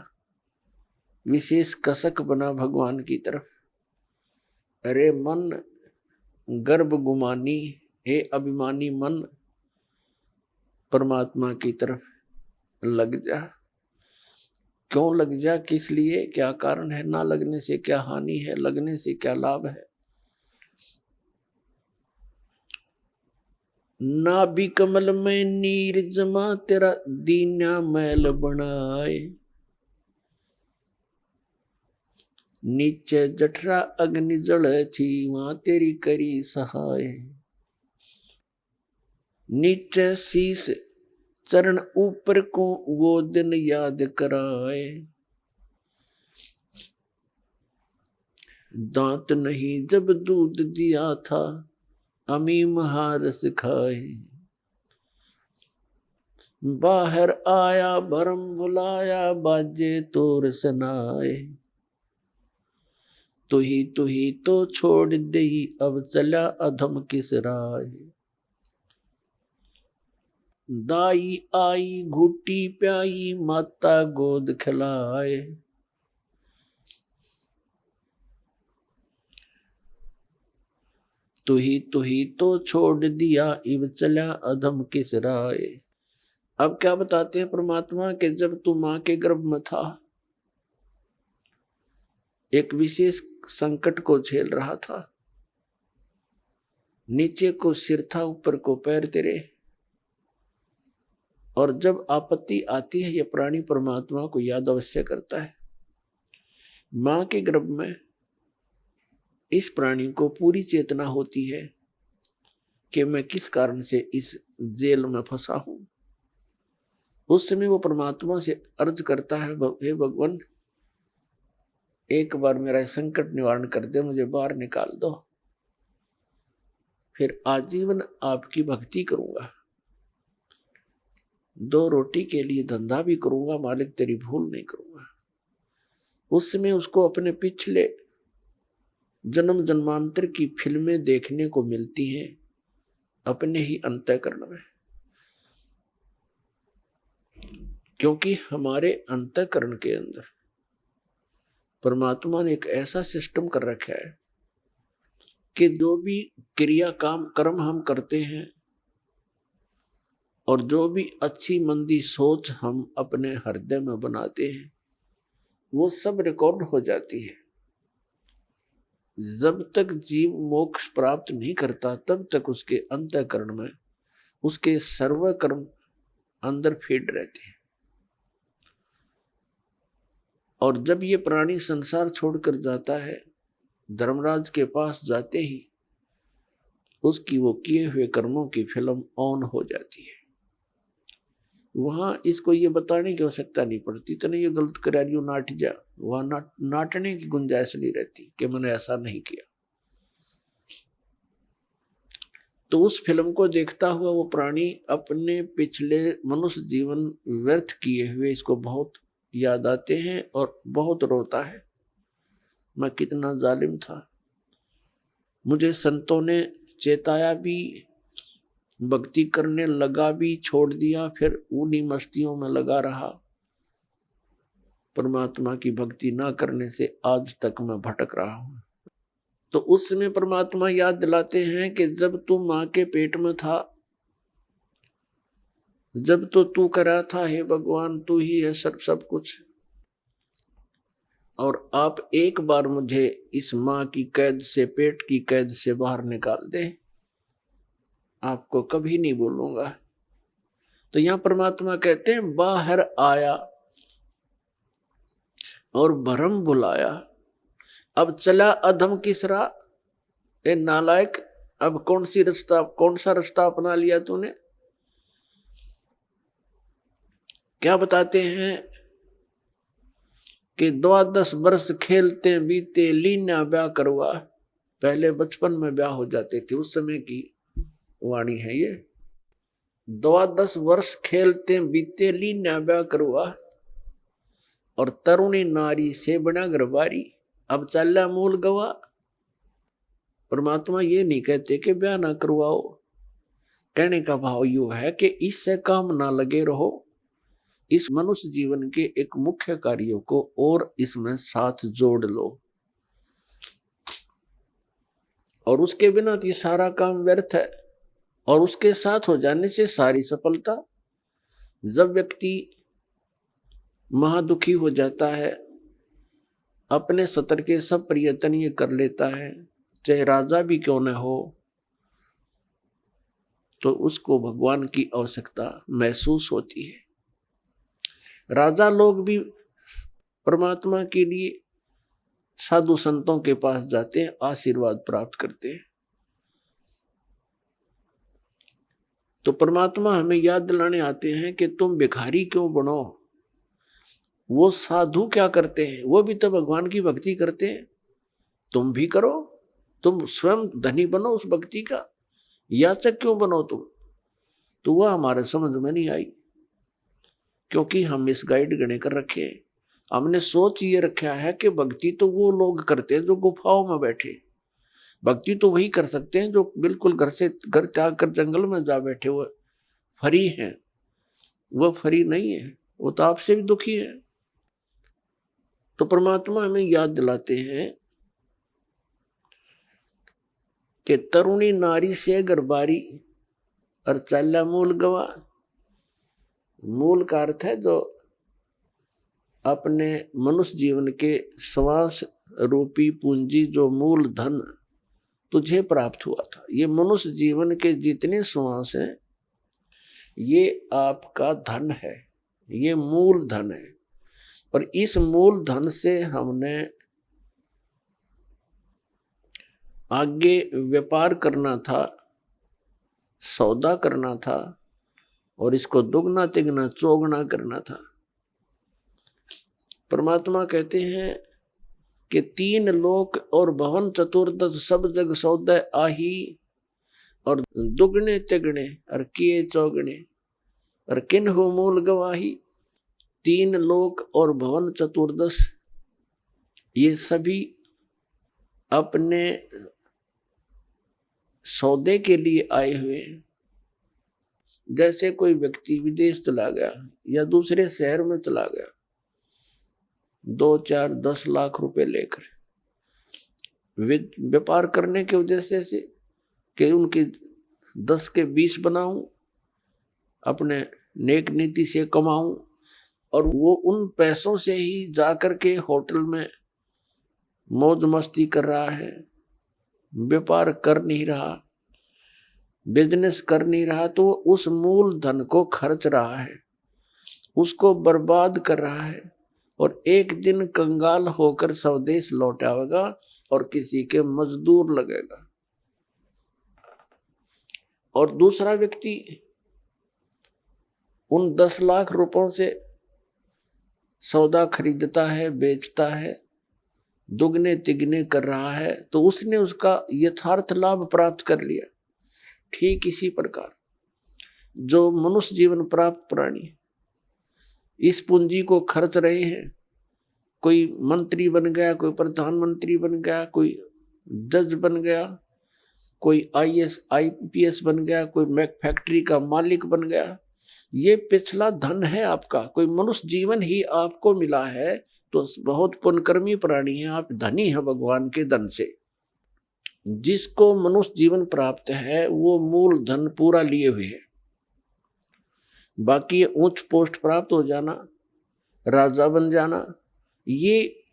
विशेष कसक बना भगवान की तरफ। अरे मन गर्भ गुमानी, हे अभिमानी मन, परमात्मा की तरफ लग जा। क्यों लग जा, किस लिए, क्या कारण है? ना लगने से क्या हानि है, लगने से क्या लाभ है? ना भी कमल में नीर जमा, तेरा दीना मैल बनाए। नीचे जठरा अग्नि जल थी, वहां तेरी करी सहाय। नीचे शीस चरण ऊपर को वो दिन याद कराए। दांत नहीं जब दूध दिया था, अमी महारस खाए। बाहर आया भरम बुलाया, बाजे तोर सनाए। तू ही तो छोड़ दई, अब चला अधम किस राय। दाई आई घुटी प्याई, माता गोद खिलाए। तू ही तो छोड़ दिया, इब चला अधम किस राय। अब क्या बताते हैं परमात्मा के, जब तू मां के गर्भ में था, एक विशेष संकट को झेल रहा था। नीचे को सिर था, ऊपर को पैर तेरे। और जब आपत्ति आती है, यह प्राणी परमात्मा को याद अवश्य करता है। मां के गर्भ में इस प्राणी को पूरी चेतना होती है कि मैं किस कारण से इस जेल में फंसा हूं। उस समय वो परमात्मा से अर्ज करता है, हे भगवान, एक बार मेरा संकट निवारण कर दे, मुझे बाहर निकाल दो, फिर आजीवन आपकी भक्ति करूंगा, 2 रोटी के लिए धंधा भी करूंगा, मालिक तेरी भूल नहीं करूंगा। उस समय उसको अपने पिछले जन्म जन्मांतर की फिल्में देखने को मिलती हैं अपने ही अंतःकरण में, क्योंकि हमारे अंतःकरण के अंदर परमात्मा ने एक ऐसा सिस्टम कर रखा है कि जो भी क्रिया काम कर्म हम करते हैं और जो भी अच्छी मंदी सोच हम अपने हृदय में बनाते हैं, वो सब रिकॉर्ड हो जाती है। जब तक जीव मोक्ष प्राप्त नहीं करता, तब तक उसके अंतःकरण में उसके सर्व कर्म अंदर फीड रहते हैं। और जब ये प्राणी संसार छोड़कर जाता है, धर्मराज के पास जाते ही उसकी वो किए हुए कर्मों की फिल्म ऑन हो जाती है। वहां इसको ये बताने की आवश्यकता नहीं पड़ती, तो नहीं ये गलत करा रही हो, नाट जा। वहां नाटने की गुंजाइश नहीं रहती कि मैंने ऐसा नहीं किया। तो उस फिल्म को देखता हुआ वो प्राणी अपने पिछले मनुष्य जीवन व्यर्थ किए हुए इसको बहुत याद आते हैं और बहुत रोता है, मैं कितना जालिम था। मुझे संतों ने चेताया भी, भक्ति करने लगा भी, छोड़ दिया, फिर उन्हीं मस्तियों में लगा रहा। परमात्मा की भक्ति ना करने से आज तक मैं भटक रहा हूं। तो उस समय परमात्मा याद दिलाते हैं कि जब तू मां के पेट में था, जब तो तू करा था, हे भगवान तू ही है सब कुछ, और आप एक बार मुझे इस मां की कैद से, पेट की कैद से बाहर निकाल दे, आपको कभी नहीं बोलूंगा। तो यहां परमात्मा कहते हैं बाहर आया और भरम बुलाया, अब चला अधम किसरा, ए नालायक, अब कौन सा रास्ता अपना लिया तूने। क्या बताते हैं कि 12 वर्ष खेलते बीते, लीना ब्याह करवा। पहले बचपन में ब्याह हो जाते थे, उस समय की वाणी है ये। 12 वर्ष खेलते बीते, लीना ब्याह करवा, और तरुणी नारी से बना गरबारी, अब चला मूल गवा। परमात्मा ये नहीं कहते कि ब्याह ना करवाओ, कहने का भाव यू है कि इससे काम ना लगे रहो, इस मनुष्य जीवन के एक मुख्य कार्यों को और इसमें साथ जोड़ लो, और उसके बिना तो ये सारा काम व्यर्थ है, और उसके साथ हो जाने से सारी सफलता। जब व्यक्ति महादुखी हो जाता है, अपने सतर के सब प्रयत्न ये कर लेता है, चाहे राजा भी क्यों न हो, तो उसको भगवान की आवश्यकता महसूस होती है। राजा लोग भी परमात्मा के लिए साधु संतों के पास जाते हैं, आशीर्वाद प्राप्त करते हैं। तो परमात्मा हमें याद दिलाने आते हैं कि तुम भिखारी क्यों बनो, वो साधु क्या करते हैं, वो भी तो भगवान की भक्ति करते हैं, तुम भी करो, तुम स्वयं धनी बनो उस भक्ति का, याचक क्यों बनो तुम। तो वह हमारे समझ में नहीं आई, क्योंकि हम इस गाइड गणे कर रखे हैं। हमने सोच ये रखा है कि भक्ति तो वो लोग करते हैं जो गुफाओं में बैठे, भक्ति तो वही कर सकते हैं जो बिल्कुल घर त्याग कर जंगल में जा बैठे, वो फरी हैं। वो फरी नहीं है, वो तो आपसे भी दुखी है। तो परमात्मा हमें याद दिलाते हैं कि तरुणी नारी से गरबारी और चाला मूल गवा। मूल का अर्थ है जो अपने मनुष्य जीवन के श्वास रूपी पूंजी, जो मूल धन तुझे प्राप्त हुआ था। ये मनुष्य जीवन के जितने श्वास हैं ये आपका धन है, ये मूल धन है, और इस मूल धन से हमने आगे व्यापार करना था, सौदा करना था, और इसको दुगना तिगना चौगुना करना था। परमात्मा कहते हैं कि 3 लोक और भवन चतुर्दश सब जग सौदे आही, और दुगने तिगने और किए चौगने और किन्हु मूल गवाही। 3 लोक और भवन चतुर्दश ये सभी अपने सौदे के लिए आए हुए हैं। जैसे कोई व्यक्ति विदेश चला गया या दूसरे शहर में चला गया, 2, 4, 10 लाख रुपए लेकर व्यापार करने के उद्देश्य से कि उनकी 10 के 20 बनाऊं, अपने नेक नीति से कमाऊं, और वो उन पैसों से ही जाकर के होटल में मौज मस्ती कर रहा है, व्यापार कर नहीं रहा, बिजनेस कर नहीं रहा, तो उस मूल धन को खर्च रहा है, उसको बर्बाद कर रहा है, और एक दिन कंगाल होकर स्वदेश लौट आएगा और किसी के मजदूर लगेगा। और दूसरा व्यक्ति उन 10 लाख रुपयों से सौदा खरीदता है, बेचता है, दुगने तिगने कर रहा है, तो उसने उसका यथार्थ लाभ प्राप्त कर लिया। ठीक इसी प्रकार जो मनुष्य जीवन प्राप्त प्राणी इस पूंजी को खर्च रहे हैं, कोई मंत्री बन गया, कोई प्रधानमंत्री बन गया, कोई जज बन गया, कोई IAS IPS बन गया, कोई फैक्ट्री का मालिक बन गया, ये पिछला धन है आपका। कोई मनुष्य जीवन ही आपको मिला है तो बहुत पुण्यकर्मी प्राणी है, आप धनी है भगवान के धन से। जिसको मनुष्य जीवन प्राप्त है वो मूल धन पूरा लिए हुए है। बाकी उच्च पोस्ट प्राप्त हो जाना, राजा बन जाना, ये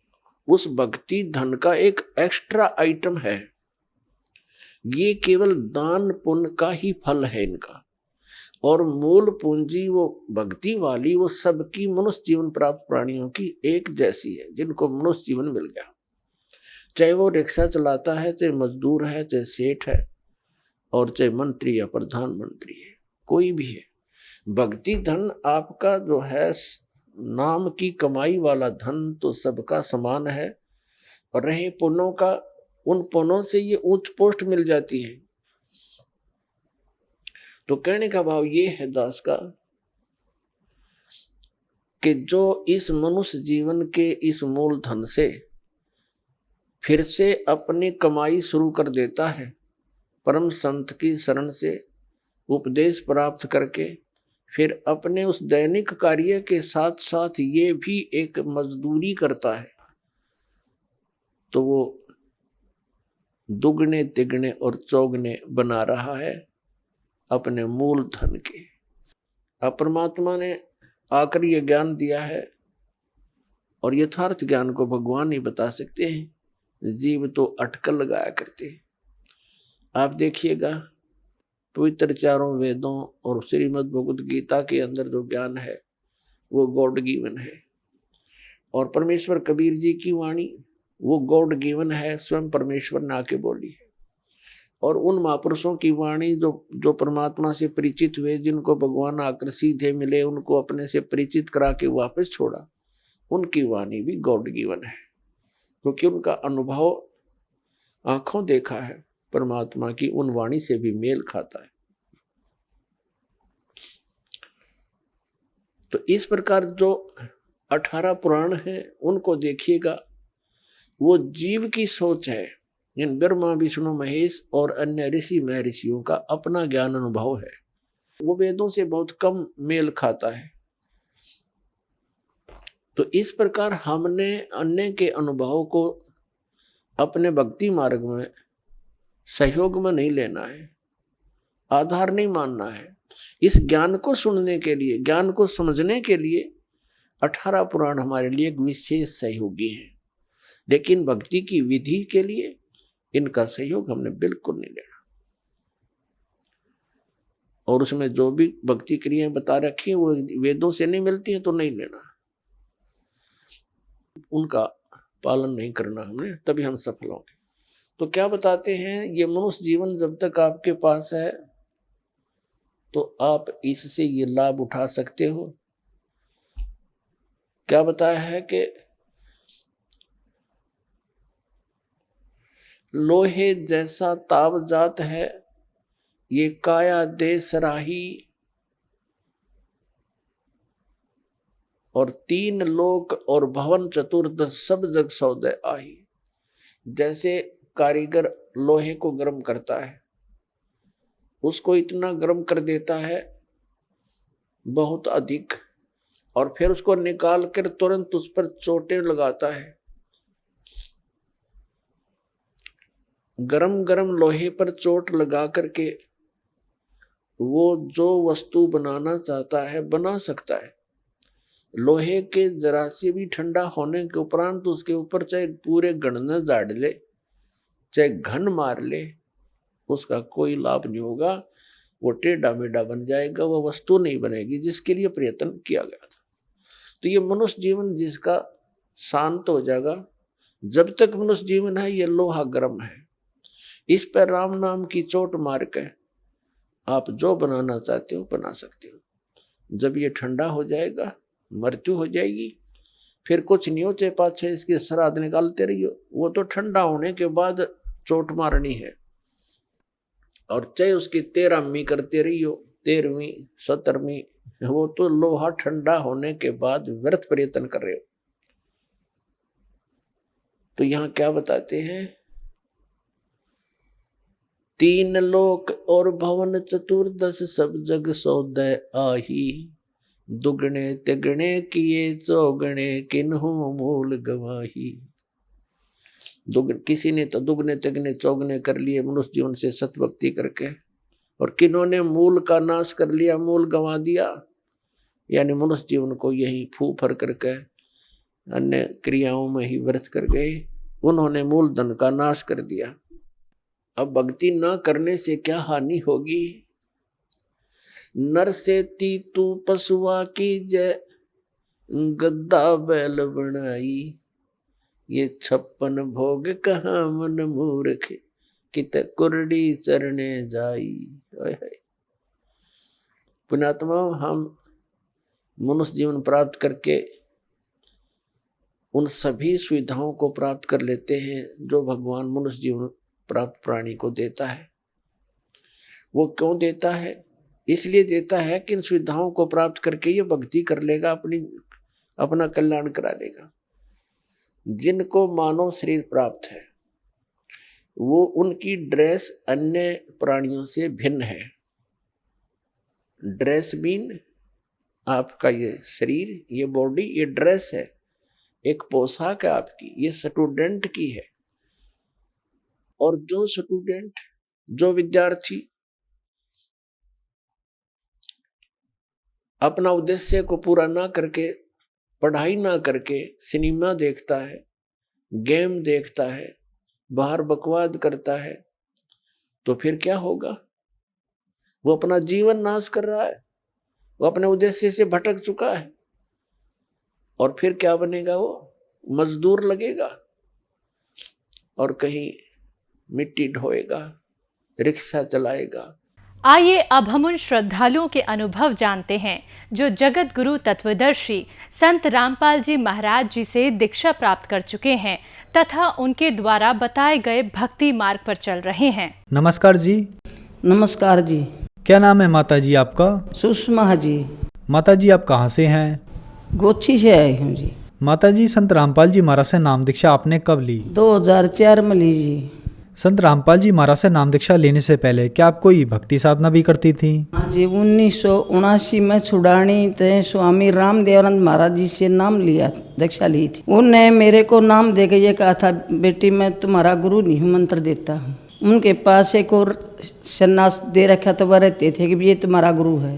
उस भक्ति धन का एक एक्स्ट्रा आइटम है। ये केवल दान पुण्य का ही फल है इनका, और मूल पूंजी वो भक्ति वाली वो सबकी मनुष्य जीवन प्राप्त प्राणियों की एक जैसी है, जिनको मनुष्य जीवन मिल गया। चाहे वो रिक्शा चलाता है, चाहे मजदूर है, चाहे सेठ है, और चाहे मंत्री या प्रधानमंत्री है, कोई भी है। भक्ति धन आपका जो है नाम की कमाई वाला धन तो सबका समान है। और रहे पुण्यों का, उन पुण्यों से ये उच्च पोस्ट मिल जाती है। तो कहने का भाव ये है दास का कि जो इस मनुष्य जीवन के इस मूल धन से फिर से अपनी कमाई शुरू कर देता है, परम संत की शरण से उपदेश प्राप्त करके फिर अपने उस दैनिक कार्य के साथ साथ ये भी एक मजदूरी करता है, तो वो दुगने तिगने और चौगने बना रहा है अपने मूल धन के। अब परमात्मा ने आकर ये ज्ञान दिया है, और यथार्थ ज्ञान को भगवान ही बता सकते हैं, जीव तो अटकल लगाया करते हैं। आप देखिएगा पवित्र चारों वेदों और श्रीमद् भगवद गीता के अंदर जो ज्ञान है वो गॉड गिवन है, और परमेश्वर कबीर जी की वाणी वो गॉड गिवन है, स्वयं परमेश्वर ने आके बोली है। और उन महापुरुषों की वाणी जो परमात्मा से परिचित हुए, जिनको भगवान आकर सीधे मिले, उनको अपने से परिचित करा के वापस छोड़ा, उनकी वाणी भी गॉड गिवन है, क्योंकि उनका अनुभव आंखों देखा है परमात्मा की उन वाणी से भी मेल खाता है। तो इस प्रकार जो 18 पुराण हैं उनको देखिएगा, वो जीव की सोच है। इन ब्रह्मा विष्णु महेश और अन्य ऋषि महर्षियों का अपना ज्ञान अनुभव है, वो वेदों से बहुत कम मेल खाता है। तो इस प्रकार हमने अन्य के अनुभव को अपने भक्ति मार्ग में सहयोग में नहीं लेना है, आधार नहीं मानना है। इस ज्ञान को सुनने के लिए, ज्ञान को समझने के लिए 18 पुराण हमारे लिए एक विशेष सहयोगी हैं, लेकिन भक्ति की विधि के लिए इनका सहयोग हमने बिल्कुल नहीं लेना। और उसमें जो भी भक्ति क्रियाएं बता रखी हैं वो वेदों से नहीं मिलती हैं तो नहीं लेना, उनका पालन नहीं करना हमने, तभी हम सफल होंगे। तो क्या बताते हैं, ये मनुष्य जीवन जब तक आपके पास है तो आप इससे ये लाभ उठा सकते हो। क्या बताया है कि लोहे जैसा ताव जात है, ये काया दे सराही, और 3 लोक और भवन चतुर्दश सब जग सौदे आही। जैसे कारीगर लोहे को गर्म करता है, उसको इतना गर्म कर देता है बहुत अधिक, और फिर उसको निकाल कर तुरंत उस पर चोटें लगाता है। गरम गरम लोहे पर चोट लगा करके वो जो वस्तु बनाना चाहता है बना सकता है। लोहे के जरा से भी ठंडा होने के उपरांत उसके ऊपर चाहे पूरे गणने झाड़ ले, चाहे घन मार ले, उसका कोई लाभ नहीं होगा। वो टेढ़ा मेढ़ा बन जाएगा, वो वस्तु नहीं बनेगी जिसके लिए प्रयत्न किया गया था। तो ये मनुष्य जीवन जिसका शांत हो जाएगा, जब तक मनुष्य जीवन है ये लोहा गर्म है, इस पर राम नाम की चोट मार के आप जो बनाना चाहते हो बना सकते हो। जब ये ठंडा हो जाएगा, मृत्यु हो जाएगी, फिर कुछ नहीं हो, चाहे 5-6 इसके श्राद्ध निकालते रहिए, वो तो ठंडा होने के बाद चोट मारनी है। और चाहे उसकी 13वीं करते रही हो, 13वीं 17वीं, वो तो लोहा ठंडा होने के बाद व्यर्थ प्रयत्न कर रहे हो। तो यहां क्या बताते हैं, 3 लोक और भवन चतुर्दश सब जग सौदय आही, दुगने तिगने किए चौगने किन्हु मूल गवाही। किसी ने तो दुगने तिगने चौगने कर लिए मनुष्य जीवन से सतभक्ति करके, और किन्होंने मूल का नाश कर लिया, मूल गंवा दिया, यानी मनुष्य जीवन को यही फूफर करके अन्य क्रियाओं में ही व्यर्थ कर गए, उन्होंने मूल धन का नाश कर दिया। अब भक्ति न करने से क्या हानि होगी। नर से तीतू पशुआ की जय, गद्दा बैल बनाई, ये 56 भोग कहाँ मन मूर्ख, कित कुरडी चरने जाई। पुण्यात्मा, हम मनुष्य जीवन प्राप्त करके उन सभी सुविधाओं को प्राप्त कर लेते हैं जो भगवान मनुष्य जीवन प्राप्त प्राणी को देता है। वो क्यों देता है? इसलिए देता है कि इन सुविधाओं को प्राप्त करके ये भक्ति कर लेगा, अपना कल्याण करा लेगा। जिनको मानव शरीर प्राप्त है, वो उनकी ड्रेस अन्य प्राणियों से भिन्न है। ड्रेस मीन आपका ये शरीर, ये बॉडी, ये ड्रेस है, एक पोशाक है आपकी, ये स्टूडेंट की है। और जो स्टूडेंट, जो विद्यार्थी अपना उद्देश्य को पूरा ना करके, पढ़ाई ना करके सिनेमा देखता है, गेम देखता है, बाहर बकवाद करता है, तो फिर क्या होगा? वो अपना जीवन नाश कर रहा है, वो अपने उद्देश्य से भटक चुका है। और फिर क्या बनेगा? वो मजदूर लगेगा और कहीं मिट्टी ढोएगा, रिक्शा चलाएगा। आइए अब हम उन श्रद्धालुओं के अनुभव जानते हैं जो जगत गुरु तत्वदर्शी संत रामपाल जी महाराज जी से दीक्षा प्राप्त कर चुके हैं तथा उनके द्वारा बताए गए भक्ति मार्ग पर चल रहे हैं। नमस्कार जी। नमस्कार जी। क्या नाम है माता जी आपका? सुषमा जी। माता जी आप कहाँ से हैं? गोची से आई हूँ जी। माता जी, संत रामपाल जी महाराज से नाम दीक्षा आपने कब ली? 2004 में ली जी। संत रामपाल जी महाराज से नाम दीक्षा लेने से पहले क्या आप कोई भक्ति साधना भी करती थी? हाँ जी, 1979 में छुड़ानी थे स्वामी रामदेवानंद महाराज जी से नाम लिया, दीक्षा ली थी। उनने मेरे को नाम दे के ये कहा था, बेटी मैं तुम्हारा गुरु नहीं हूँ, मंत्र देता हूँ। उनके पास एक और सन्यास दे रखा तो वह रहते थे कि ये तुम्हारा गुरु है।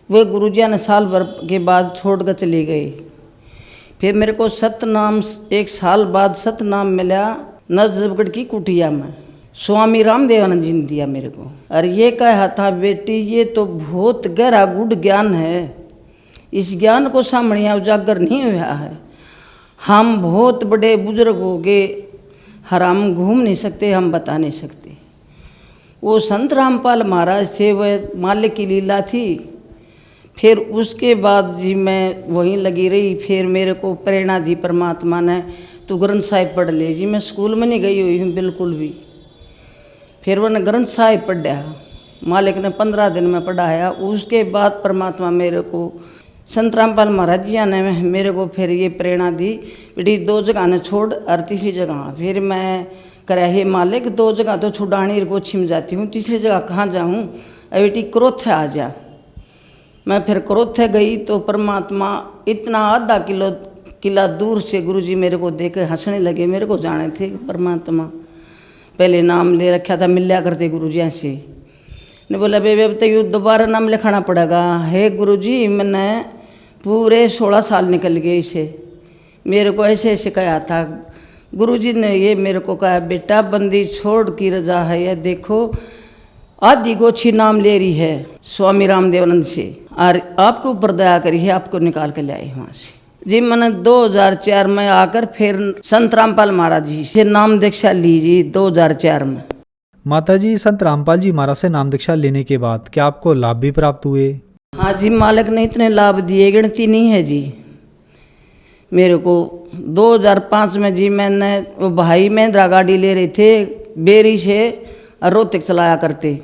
वे गुरुजी ने साल भर के बाद छोड़ कर चले गए। फिर मेरे को सतनाम, 1 साल बाद सतनाम मिला नजफगढ़ की कुटिया में, स्वामी रामदेवानंद जी ने दिया मेरे को। और ये कहा था, बेटी ये तो बहुत गहरा गुड़ ज्ञान है, इस ज्ञान को सामने उजागर नहीं हुआ है। हम बहुत बड़े बुजुर्ग हो गए, हर हम घूम नहीं सकते, हम बता नहीं सकते। वो संत रामपाल महाराज थे, वह मालिक की लीला थी। फिर उसके बाद जी मैं वहीं लगी रही। फिर मेरे को प्रेरणा दी परमात्मा ने, तू ग्रंथ साहिब पढ़ ले जी। मैं स्कूल में नहीं गई हुई हूँ बिल्कुल भी। फिर वह ग्रंथ साहिब पढ़ा, मालिक ने 15 दिन में पढ़ाया। उसके बाद परमात्मा मेरे को, संत रामपाल महाराज जी ने मेरे को फिर ये प्रेरणा दी, बेटी 2 जगह ने छोड़ और तीसरी जगह। फिर मैं करा, हे मालिक 2 जगह तो छुड़ानी गोछी में जाती हूँ, तीसरी जगह कहाँ जाऊँ? अरे बेटी क्रोथ आ जा। मैं फिर क्रोथ गई तो परमात्मा इतना आधा किला दूर से गुरुजी मेरे को देख के हंसने लगे। मेरे को जाने थे परमात्मा, पहले नाम ले रखा था, मिल्या करते गुरुजी से। ने बोला बेबे अब तो दोबारा नाम लिखाना पड़ेगा। हे गुरुजी मैंने पूरे 16 साल निकल गए इसे, मेरे को ऐसे ऐसे कहा था। गुरुजी ने ये मेरे को कहा, बेटा बंदी छोड़ की रजा है, ये देखो आदि गोछी नाम ले रही है स्वामी रामदेवानंद से, और आपको ऊपर दया करी है, आपको निकाल के ले आई वहाँ से जी। मैंने 2004 में आकर फिर संत रामपाल महाराज जी से नाम दीक्षा ली जी 2004 में। माता जी, संत रामपाल जी महाराज से नाम दीक्षा लेने के बाद क्या आपको लाभ भी प्राप्त हुए? हाँ जी, मालिक ने इतने लाभ दिए, गिनती नहीं है जी। मेरे को 2005 में जी मैंने, वो भाई महिंद्रा गाड़ी ले रहे थे बेरी से, और रोहतक चलाया करते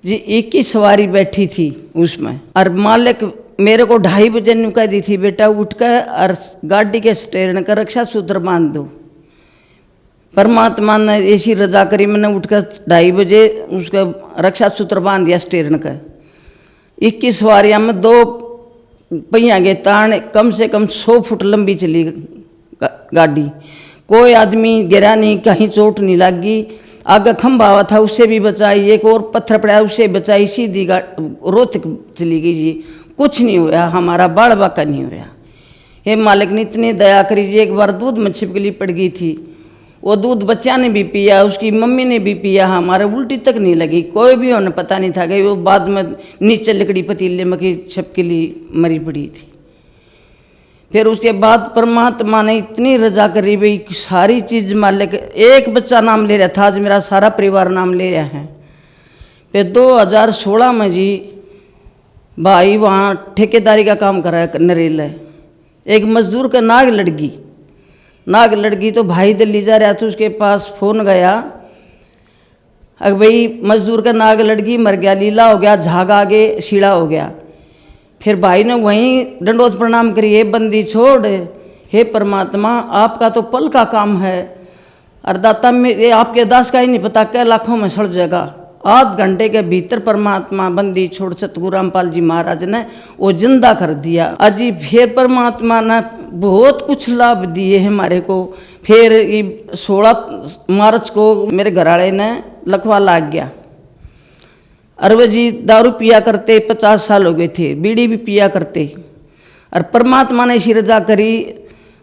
जी। 21 सवारी बैठी थी उसमें, और मालिक मेरे को 2:30 बजे नु कह दी थी, बेटा उठ कर और गाड़ी के स्टेयरिंग का रक्षा सूत्र बांध दो। परमात्मा ने ऐसी रजा करी, मैंने उठकर 2:30 बजे उसका रक्षा सूत्र बांध दिया स्टेयरिंग का। 21 सवारियाँ में 2 पहिया के तान कम से कम 100 फुट लंबी चली गाड़ी। कोई आदमी गिरा नहीं, कहीं चोट नहीं लगी। आगे खंभा हुआ था उससे भी बचाई, एक और पत्थर पड़ा उससे बचाई, सीधी रोहतक चली गई जी। कुछ नहीं हुआ, हमारा बाल बाका नहीं हुआ। हे मालिक ने इतनी दया करी जी। एक बार दूध में छिपकली पड़ गई थी, वो दूध बच्चा ने भी पिया, उसकी मम्मी ने भी पिया, हमारे उल्टी तक नहीं लगी। कोई भी उन्हें पता नहीं था कि वो बाद में नीचे लकड़ी पतीले में की छिपकली मरी पड़ी थी। फिर उसके बाद परमात्मा ने इतनी रजा करी भाई, सारी चीज़ मालिक। एक बच्चा नाम ले रहा था, आज मेरा सारा परिवार नाम ले रहा है। फिर 2016 में जी भाई वहाँ ठेकेदारी का काम करा है नरेला। एक मजदूर का नाग लड़की तो भाई दिल्ली जा रहा था, उसके पास फ़ोन गया, अगर भाई मजदूर का नाग लड़की मर गया, लीला हो गया, झाग आगे शीड़ा हो गया। फिर भाई ने वहीं दंडोत प्रणाम करी, हे बंदी छोड़, हे परमात्मा आपका तो पल का काम है, और दाता में ये आपके दास का ही नहीं पता क्या लाखों में सड़ जाएगा। आध घंटे के भीतर परमात्मा बंदी छोड़ सतगुरु रामपाल जी महाराज ने वो जिंदा कर दिया। अजी फिर परमात्मा ने बहुत कुछ लाभ दिए हमारे को। फिर 16 मार्च को मेरे घरवाले ने लखवा लाग गया। अरवे जी दारू पिया करते, 50 साल हो गए थे, बीड़ी भी पिया करते, और परमात्मा ने ऐसी रजा करी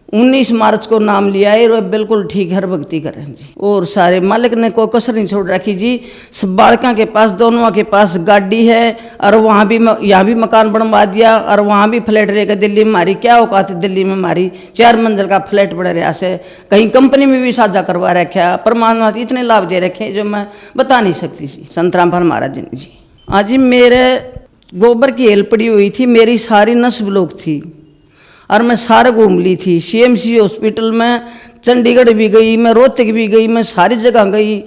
19 मार्च को नाम लिया है और बिल्कुल ठीक हर भक्ति करें जी। और सारे मालिक ने कोई कसर नहीं छोड़ रखी जी। सब बालका के पास, दोनों के पास गाड़ी है, और वहाँ भी यहाँ भी मकान बनवा दिया, और वहाँ भी फ्लैट रहेगा। दिल्ली में मारी क्या औकात है, दिल्ली में मारी 4 मंजिल का फ्लैट बना रहा से, कहीं कंपनी में भी साझा करवा रखा। परमात्मा इतने लाभ दे रखे जो मैं बता नहीं सकती जी। संत रामपाल महाराज जी आज जी मेरे गोबर की हेल पड़ी हुई थी, मेरी सारी नस ब्लॉक थी, और मैं सारा घूम ली थी। CMC हॉस्पिटल में, चंडीगढ़ भी गई मैं, रोहतक भी गई मैं, सारी जगह गई।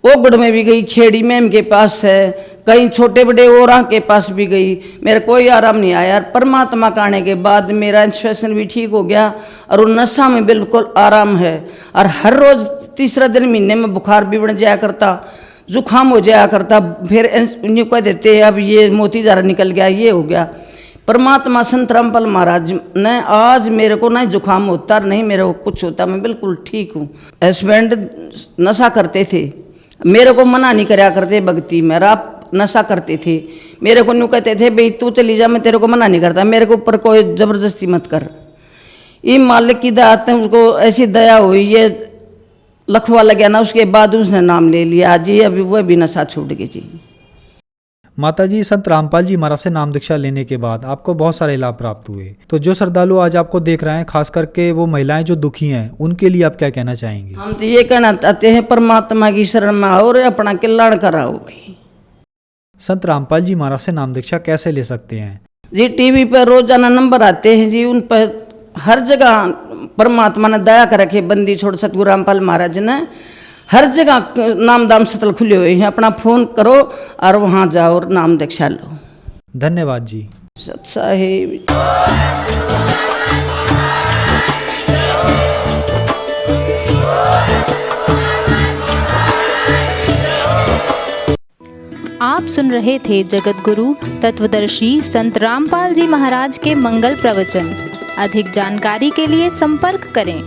ओगढ़ में भी गई, खेड़ी मैम के पास है, कहीं छोटे बड़े और के पास भी गई, मेरा कोई आराम नहीं आया। परमात्मा का आने के बाद मेरा इन्फेक्शन भी ठीक हो गया, और वो नशा में बिल्कुल आराम है। और हर रोज़ तीसरा दिन महीने में बुखार भी बढ़ जाया करता, जुकाम हो जाया करता। फिर यूँ कह देते अब ये मोती ज़रा निकल गया, ये हो गया। परमात्मा संत रामपाल महाराज ने आज मेरे को ना जुकाम होता नहीं, मेरे को कुछ होता, मैं बिल्कुल ठीक हूँ। हस्बैंड नशा करते थे, मेरे को मना नहीं कराया करते भक्ति में, आप नशा करते थे। मेरे को यूँ कहते थे भाई तू चली जा, मैं तेरे को मना नहीं करता, मेरे को ऊपर कोई ज़बरदस्ती मत कर। ये मालिक की दात है, उसको ऐसी दया हुई, ये लखवा लग गया ना, उसके बाद उसने नाम ले लिया जी। अभी वह भी नशा छूट गई जी। माताजी, संत रामपाल जी महाराज से नाम दीक्षा लेने के बाद आपको बहुत सारे लाभ प्राप्त हुए, तो जो श्रद्धालु आज आपको देख रहे हैं, खास करके वो महिलाएं जो दुखी हैं, उनके लिए आप क्या कहना चाहेंगे? हम तो ये कहना चाहते हैं परमात्मा की शरण में आओ और अपना कल्याण कराओ भाई। संत रामपाल जी महाराज से नाम दीक्षा कैसे ले सकते हैं जी? टीवी पर रोजाना नंबर आते हैं जी, उन पर हर जगह परमात्मा ने दया कर रखे। बंदी छोड़ सतगुरु रामपाल महाराज ने हर जगह नाम दाम सतल खुले हुए हैं, अपना फ़ोन करो और वहाँ जाओ और नाम दीक्षा लो। धन्यवाद जी। सत साहिब। आप सुन रहे थे जगत गुरु तत्वदर्शी संत रामपाल जी महाराज के मंगल प्रवचन। अधिक जानकारी के लिए संपर्क करें